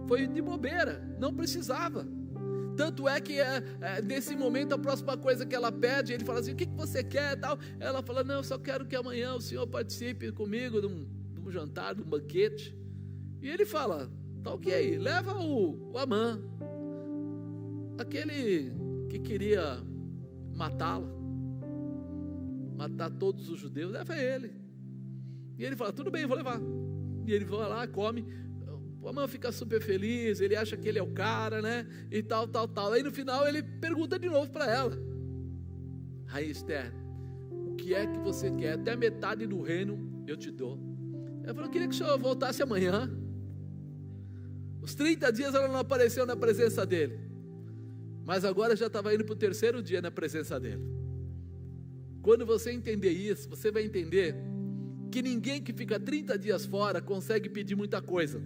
foi de bobeira, não precisava. Tanto é que nesse momento a próxima coisa que ela pede, ele fala assim: o que você quer e tal? Ela fala: não, eu só quero que amanhã o senhor participe comigo de um jantar, de um banquete. E ele fala: tá ok, leva o Amã, aquele que queria matá-la, matar todos os judeus, leva ele. E ele fala: tudo bem, vou levar. E ele vai lá, come. O Amã fica super feliz, ele acha que ele é o cara, né? E tal. Aí no final ele pergunta de novo para ela: Rainha Esther, o que é que você quer? Até metade do reino eu te dou. Ela falou: eu queria que o senhor voltasse amanhã. Os 30 dias ela não apareceu na presença dele, mas agora já estava indo para o 3º dia na presença dele. Quando você entender isso, você vai entender que ninguém que fica 30 dias fora consegue pedir muita coisa,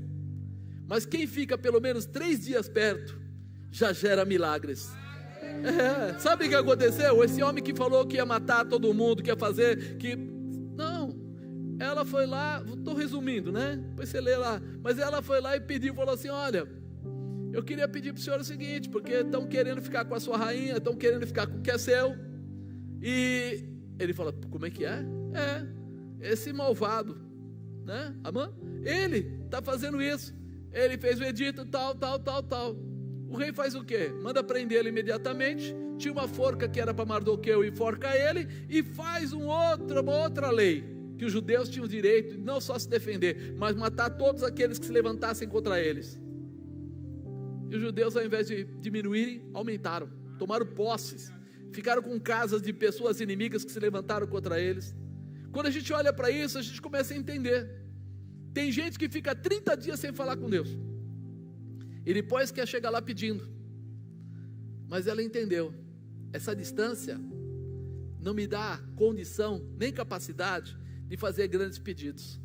mas quem fica pelo menos 3 dias perto já gera milagres. Sabe o que aconteceu? Esse homem que falou que ia matar todo mundo, que ia fazer, não, ela foi lá, estou resumindo, né? Depois você lê lá, mas ela foi lá e pediu, falou assim: olha, eu queria pedir para o senhor o seguinte, porque estão querendo ficar com a sua rainha, estão querendo ficar com o que é seu. E ele fala: como é que é? Esse malvado, né? Amã? Ele está fazendo isso, ele fez o edito, tal. O rei faz o quê? Manda prender ele imediatamente. Tinha uma forca que era para Mardoqueu, enforca ele, e faz uma outra lei, que os judeus tinham o direito de não só se defender, mas matar todos aqueles que se levantassem contra eles. E os judeus, ao invés de diminuírem, aumentaram, tomaram posses, ficaram com casas de pessoas inimigas que se levantaram contra eles. Quando a gente olha para isso, a gente começa a entender. Tem gente que fica 30 dias sem falar com Deus, e depois quer chegar lá pedindo. Mas ela entendeu: essa distância não me dá condição, nem capacidade de fazer grandes pedidos.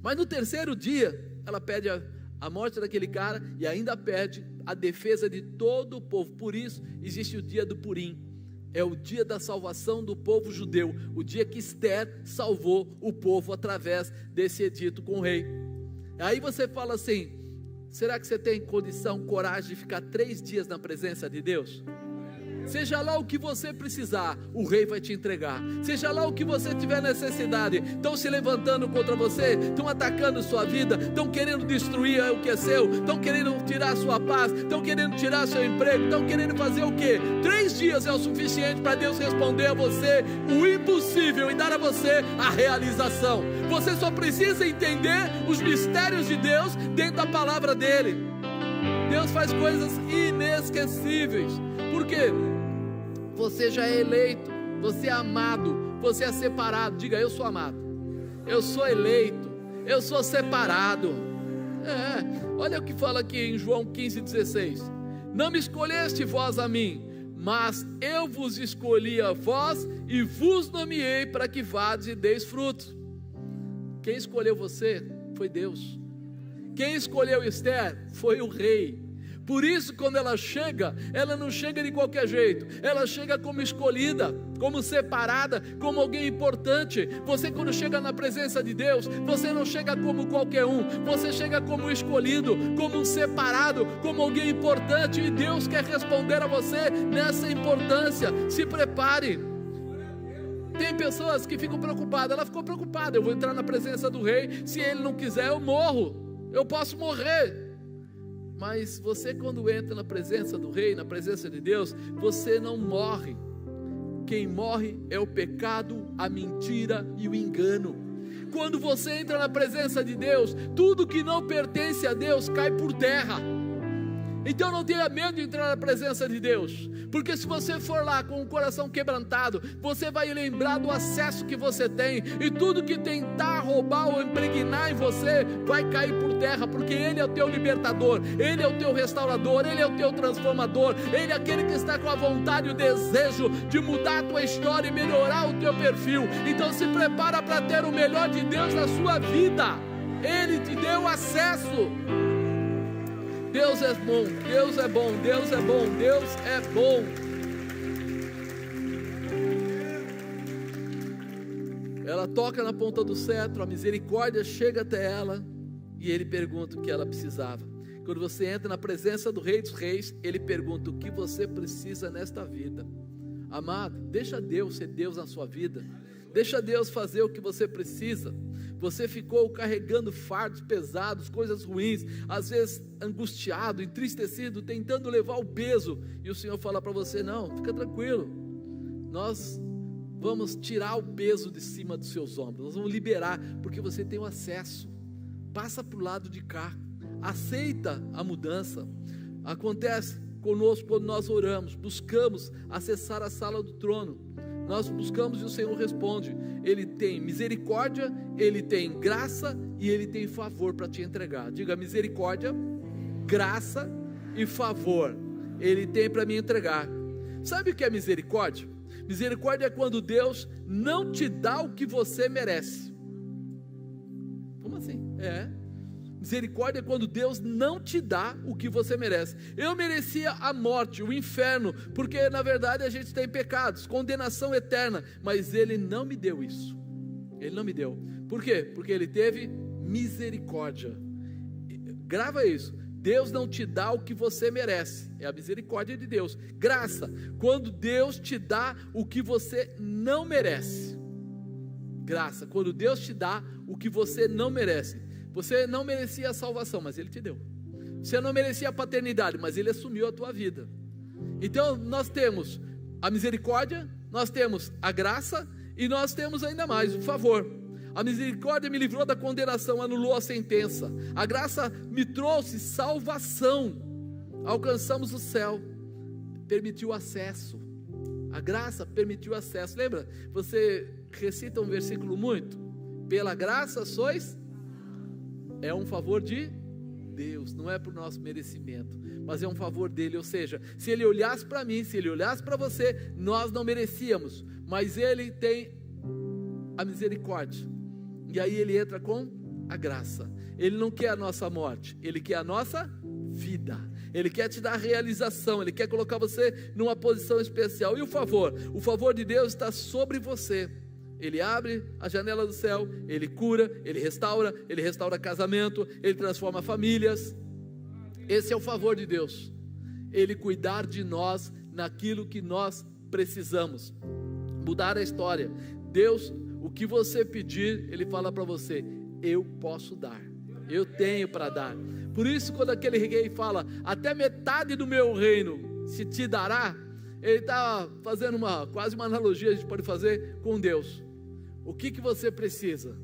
Mas no 3º dia, ela pede a morte daquele cara, e ainda pede a defesa de todo o povo. Por isso existe o dia do Purim. É o dia da salvação do povo judeu, o dia que Esther salvou o povo através desse edito com o rei. Aí você fala assim: será que você tem condição, coragem de ficar 3 dias na presença de Deus? Seja lá o que você precisar, o rei vai te entregar. Seja lá o que você tiver necessidade. Estão se levantando contra você, estão atacando sua vida, estão querendo destruir o que é seu, estão querendo tirar a sua paz, estão querendo tirar seu emprego, estão querendo fazer o quê? 3 dias é o suficiente para Deus responder a você o impossível e dar a você a realização. Você só precisa entender os mistérios de Deus dentro da palavra dele. Deus faz coisas inesquecíveis. Por quê? Você já é eleito, você é amado, você é separado. Diga: eu sou amado, eu sou eleito, eu sou separado. Olha o que fala aqui em João 15,16: não me escolheste vós a mim, mas eu vos escolhi a vós e vos nomeei para que vades e deis frutos. Quem escolheu você foi Deus. Quem escolheu Esther foi o rei. Por isso, quando ela chega, ela não chega de qualquer jeito, ela chega como escolhida, como separada, como alguém importante. Você, quando chega na presença de Deus, você não chega como qualquer um, você chega como escolhido, como um separado, como alguém importante, e Deus quer responder a você nessa importância. Se prepare. Tem pessoas que ficam preocupadas. Ela ficou preocupada: eu vou entrar na presença do rei, se ele não quiser eu morro, eu posso morrer. Mas você, quando entra na presença do rei, na presença de Deus, você não morre. Quem morre é o pecado, a mentira e o engano. Quando você entra na presença de Deus, tudo que não pertence a Deus cai por terra. Então não tenha medo de entrar na presença de Deus, porque se você for lá com o coração quebrantado, você vai lembrar do acesso que você tem, e tudo que tentar roubar ou impregnar em você vai cair por terra, porque Ele é o teu libertador, Ele é o teu restaurador, Ele é o teu transformador, Ele é aquele que está com a vontade e o desejo de mudar a tua história e melhorar o teu perfil. Então se prepara para ter o melhor de Deus na sua vida. Ele te deu acesso. Deus é bom, Deus é bom, Deus é bom, Deus é bom. Ela toca na ponta do cetro, a misericórdia chega até ela, e ele pergunta o que ela precisava. Quando você entra na presença do Rei dos Reis, ele pergunta o que você precisa nesta vida. Amado, deixa Deus ser Deus na sua vida. Deixa Deus fazer o que você precisa. Você ficou carregando fardos pesados, coisas ruins, às vezes angustiado, entristecido, tentando levar o peso, e o Senhor fala para você: não, fica tranquilo, nós vamos tirar o peso de cima dos seus ombros, nós vamos liberar, porque você tem o acesso. Passa para o lado de cá, aceita a mudança. Acontece conosco quando nós oramos, buscamos acessar a sala do trono. nós buscamos e o Senhor responde. Ele tem misericórdia, Ele tem graça e Ele tem favor para te entregar. Diga: misericórdia, graça e favor Ele tem para me entregar. Sabe o que é misericórdia? Misericórdia é quando Deus não te dá o que você merece. Como assim? Misericórdia é quando Deus não te dá o que você merece. Eu merecia a morte, o inferno, porque na verdade a gente tem pecados, condenação eterna, mas Ele não me deu isso. Ele não me deu. Por quê? Porque Ele teve misericórdia. Grava isso. Deus não te dá o que você merece, é a misericórdia de Deus. Graça, quando Deus te dá o que você não merece. Graça, quando Deus te dá o que você não merece. Você não merecia a salvação, mas Ele te deu. Você não merecia a paternidade, mas Ele assumiu a tua vida. Então nós temos a misericórdia, nós temos a graça e nós temos ainda mais o favor. A misericórdia me livrou da condenação, anulou a sentença. A graça me trouxe salvação. Alcançamos o céu, permitiu acesso. A graça permitiu acesso. Lembra? Você recita um versículo muito: pela graça sois. É um favor de Deus, não é por nosso merecimento, mas é um favor dele. Ou seja, se Ele olhasse para mim, se Ele olhasse para você, nós não merecíamos, mas Ele tem a misericórdia. E aí Ele entra com a graça. Ele não quer a nossa morte, Ele quer a nossa vida. Ele quer te dar realização, Ele quer colocar você numa posição especial. E o favor de Deus está sobre você. Ele abre a janela do céu, Ele cura, Ele restaura casamento, Ele transforma famílias. Esse é o favor de Deus. Ele cuidar de nós naquilo que nós precisamos. Mudar a história. Deus, o que você pedir, Ele fala para você: eu posso dar, eu tenho para dar. Por isso, quando aquele rei fala: até metade do meu reino se te dará, ele está fazendo quase uma analogia, a gente pode fazer com Deus. O que você precisa,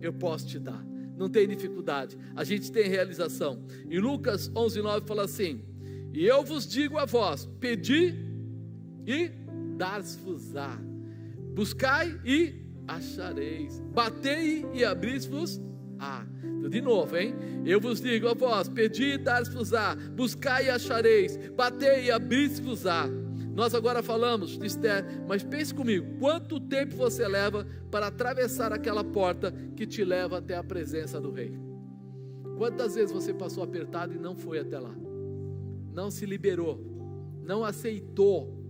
eu posso te dar. Não tem dificuldade, a gente tem realização. Em Lucas 11:9 fala assim: e eu vos digo a vós, pedi e dar-se-vos-á, buscai e achareis, batei e abris-vos-á. De novo, hein? Eu vos digo a vós, pedi e dar-se-vos-á, buscai e achareis, batei e abris-vos-á. Nós agora falamos de Esther, mas pense comigo: quanto tempo você leva para atravessar aquela porta que te leva até a presença do rei? Quantas vezes você passou apertado e não foi até lá? Não se liberou, não aceitou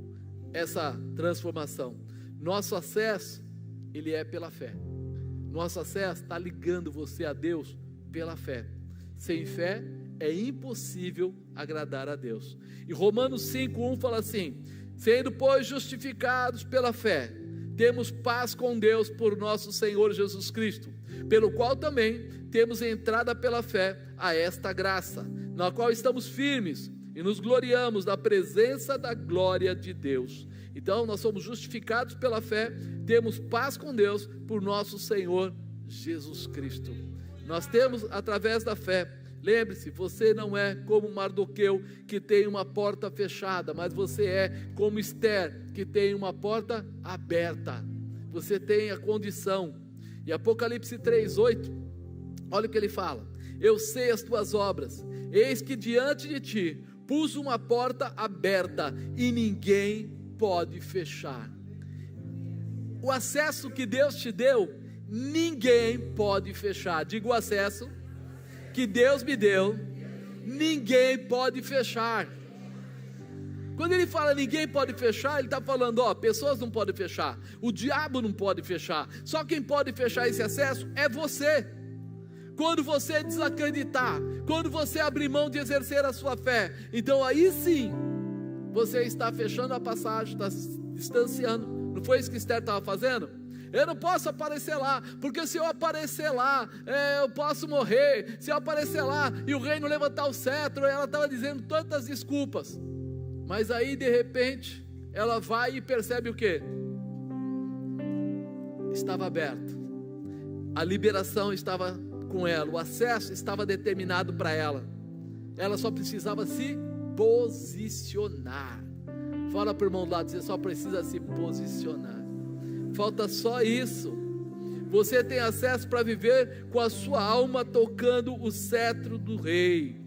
essa transformação. Nosso acesso, ele é pela fé. Nosso acesso está ligando você a Deus pela fé. Sem fé é impossível agradar a Deus. E Romanos 5:1 fala assim: sendo pois justificados pela fé, temos paz com Deus por nosso Senhor Jesus Cristo, pelo qual também temos entrada pela fé a esta graça, na qual estamos firmes e nos gloriamos na presença da glória de Deus. Então nós somos justificados pela fé, temos paz com Deus por nosso Senhor Jesus Cristo. Nós temos através da fé. Lembre-se, você não é como Mardoqueu, que tem uma porta fechada, mas você é como Esther, que tem uma porta aberta. Você tem a condição. E Apocalipse 3:8, olha o que ele fala: eu sei as tuas obras, eis que diante de ti pus uma porta aberta e ninguém pode fechar. O acesso que Deus te deu, ninguém pode fechar. Diga: o acesso que Deus me deu, ninguém pode fechar. Quando ele fala ninguém pode fechar, ele está falando, pessoas não podem fechar, o diabo não pode fechar, só quem pode fechar esse acesso é você. Quando você desacreditar, quando você abrir mão de exercer a sua fé, então aí sim, você está fechando a passagem, está distanciando. Não foi isso que Esther estava fazendo? Eu não posso aparecer lá, porque se eu aparecer lá, eu posso morrer. Se eu aparecer lá e o rei não levantar o cetro, ela estava dizendo tantas desculpas. Mas aí de repente, ela vai e percebe o quê? Estava aberto. A liberação estava com ela, o acesso estava determinado para ela. Ela só precisava se posicionar. Fala para o irmão do lado, você só precisa se posicionar. falta só isso. Você tem acesso para viver com a sua alma tocando o cetro do rei.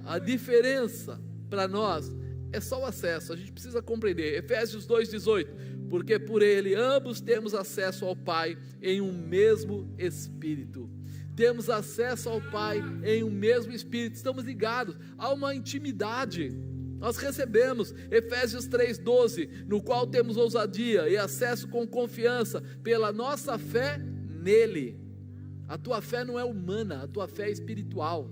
A diferença para nós é só o acesso, a gente precisa compreender. Efésios 2,18, porque por ele ambos temos acesso ao Pai em um mesmo Espírito. Temos acesso ao Pai em um mesmo Espírito, estamos ligados a uma intimidade. Nós recebemos Efésios 3,12, no qual temos ousadia e acesso com confiança pela nossa fé nele. A tua fé não é humana, a tua fé é espiritual.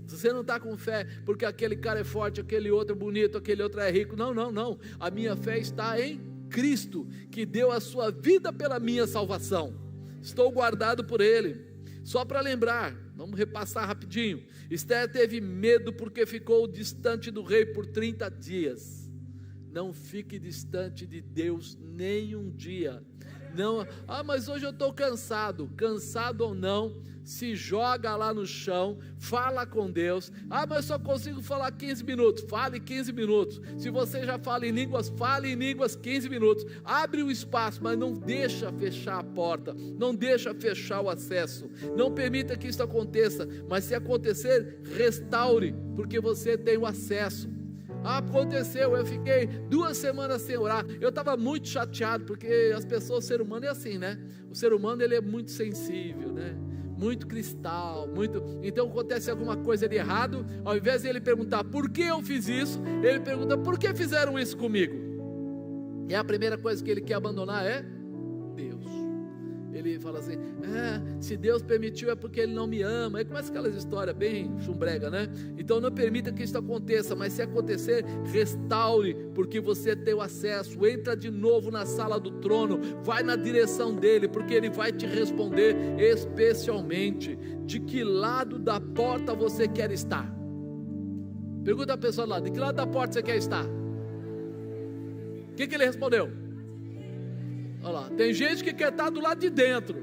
Se você não está com fé porque aquele cara é forte, aquele outro é bonito, aquele outro é rico, não, a minha fé está em Cristo, que deu a sua vida pela minha salvação. Estou guardado por ele. Só para lembrar, vamos repassar rapidinho. Esther teve medo porque ficou distante do rei por 30 dias. Não fique distante de Deus nem um dia. Não, mas hoje eu estou cansado. Cansado ou não, se joga lá no chão, fala com Deus. Mas eu só consigo falar 15 minutos. Fale 15 minutos. Se você já fala em línguas, fale em línguas 15 minutos. Abre o espaço, mas não deixa fechar a porta, não deixa fechar o acesso. Não permita que isso aconteça, mas se acontecer, restaure, porque você tem o acesso. Aconteceu, eu fiquei 2 semanas sem orar. Eu estava muito chateado, porque as pessoas, o ser humano é assim, né? O ser humano, ele é muito sensível, né? Muito cristal, muito. Então acontece alguma coisa de errado, ao invés de ele perguntar por que eu fiz isso, ele pergunta por que fizeram isso comigo. E a primeira coisa que ele quer abandonar é Deus. Ele fala assim, se Deus permitiu é porque Ele não me ama. Aí começa aquelas histórias bem chumbrega, né? Então não permita que isso aconteça, mas se acontecer, restaure, porque você tem o acesso. Entra de novo na sala do trono, vai na direção dele, porque Ele vai te responder especialmente de que lado da porta você quer estar. Pergunta a pessoa lá, de que lado da porta você quer estar? O que ele respondeu? Olha lá, tem gente que quer estar do lado de dentro.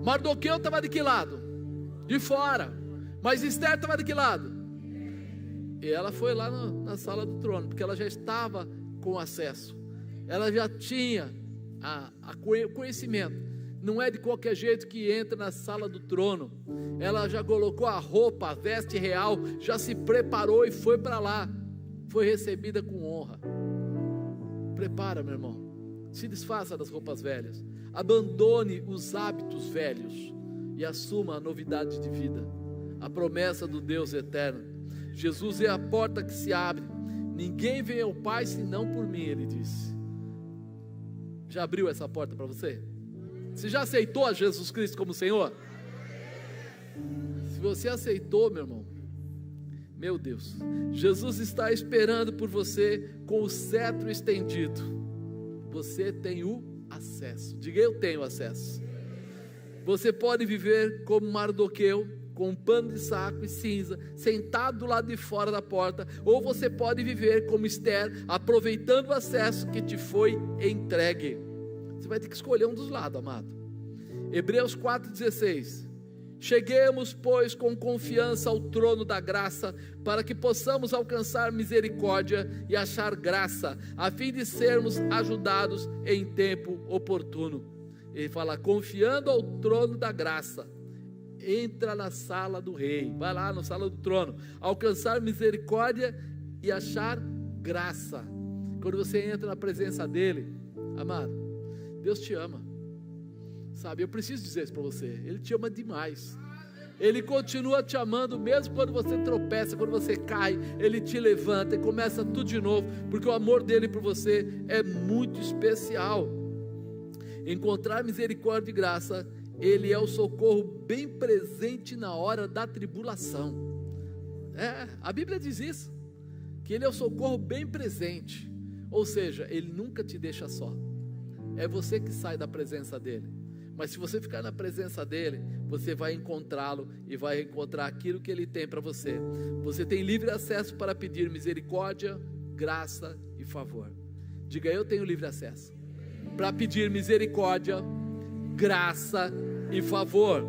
Mardoqueu estava de que lado? De fora. Mas Esther estava de que lado? E ela foi lá na sala do trono, porque ela já estava com acesso. Ela já tinha o conhecimento. Não é de qualquer jeito que entra na sala do trono. Ela já colocou a roupa, a veste real, já se preparou e foi para lá. Foi recebida com honra. Prepara, meu irmão. Se desfaça das roupas velhas, abandone os hábitos velhos e assuma a novidade de vida, a promessa do Deus eterno. Jesus é a porta que se abre, ninguém vem ao Pai senão por mim, ele disse. Já abriu essa porta para você? Você já aceitou a Jesus Cristo como Senhor? Se você aceitou, meu irmão, meu Deus, Jesus está esperando por você com o cetro estendido. Você tem o acesso. Diga, eu tenho acesso. Você pode viver como Mardoqueu, com um pano de saco e cinza, sentado do lado de fora da porta, ou você pode viver como Esther, aproveitando o acesso que te foi entregue. Você vai ter que escolher um dos lados, amado. Hebreus 4,16. Cheguemos, pois, com confiança ao trono da graça, para que possamos alcançar misericórdia e achar graça, a fim de sermos ajudados em tempo oportuno. Ele fala, confiando ao trono da graça, entra na sala do rei, vai lá na sala do trono, alcançar misericórdia e achar graça. Quando você entra na presença dele, amado, Deus te ama. Sabe, eu preciso dizer isso para você, Ele te ama demais. Ele continua te amando, mesmo quando você tropeça, quando você cai, Ele te levanta e começa tudo de novo, porque o amor dele por você é muito especial. Encontrar misericórdia e graça, Ele é o socorro bem presente na hora da tribulação. A Bíblia diz isso, que Ele é o socorro bem presente, ou seja, Ele nunca te deixa só. É você que sai da presença dele. Mas se você ficar na presença dele, você vai encontrá-lo e vai encontrar aquilo que ele tem para você. Você tem livre acesso para pedir misericórdia, graça e favor. Diga, eu tenho livre acesso para pedir misericórdia, graça e favor.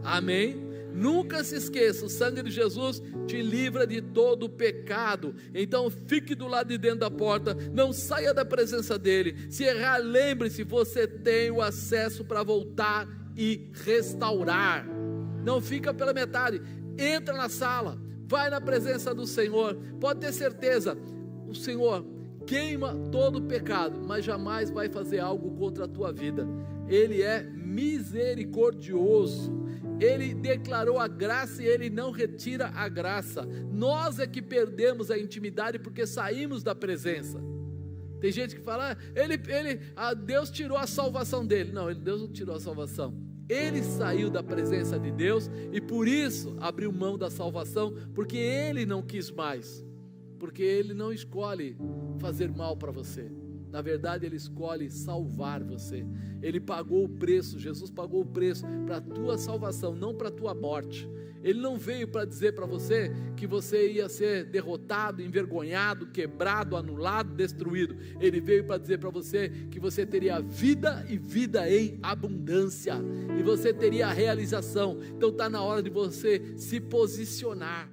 Amém? Nunca se esqueça, o sangue de Jesus te livra de todo o pecado. Então fique do lado de dentro da porta, não saia da presença dele. Se errar, lembre-se, você tem o acesso para voltar e restaurar. Não fica pela metade, entra na sala, vai na presença do Senhor. Pode ter certeza, o Senhor queima todo o pecado, mas jamais vai fazer algo contra a tua vida. Ele é misericordioso, Ele declarou a graça e Ele não retira a graça. Nós é que perdemos a intimidade porque saímos da presença. Tem gente que fala, Deus tirou a salvação dele. Não, Deus não tirou a salvação. Ele saiu da presença de Deus e por isso abriu mão da salvação, porque Ele não quis mais, porque Ele não escolhe fazer mal para você. Na verdade, Ele escolhe salvar você. Ele pagou o preço, Jesus pagou o preço para a tua salvação, não para a tua morte. Ele não veio para dizer para você que você ia ser derrotado, envergonhado, quebrado, anulado, destruído. Ele veio para dizer para você que você teria vida e vida em abundância, e você teria a realização. Então está na hora de você se posicionar.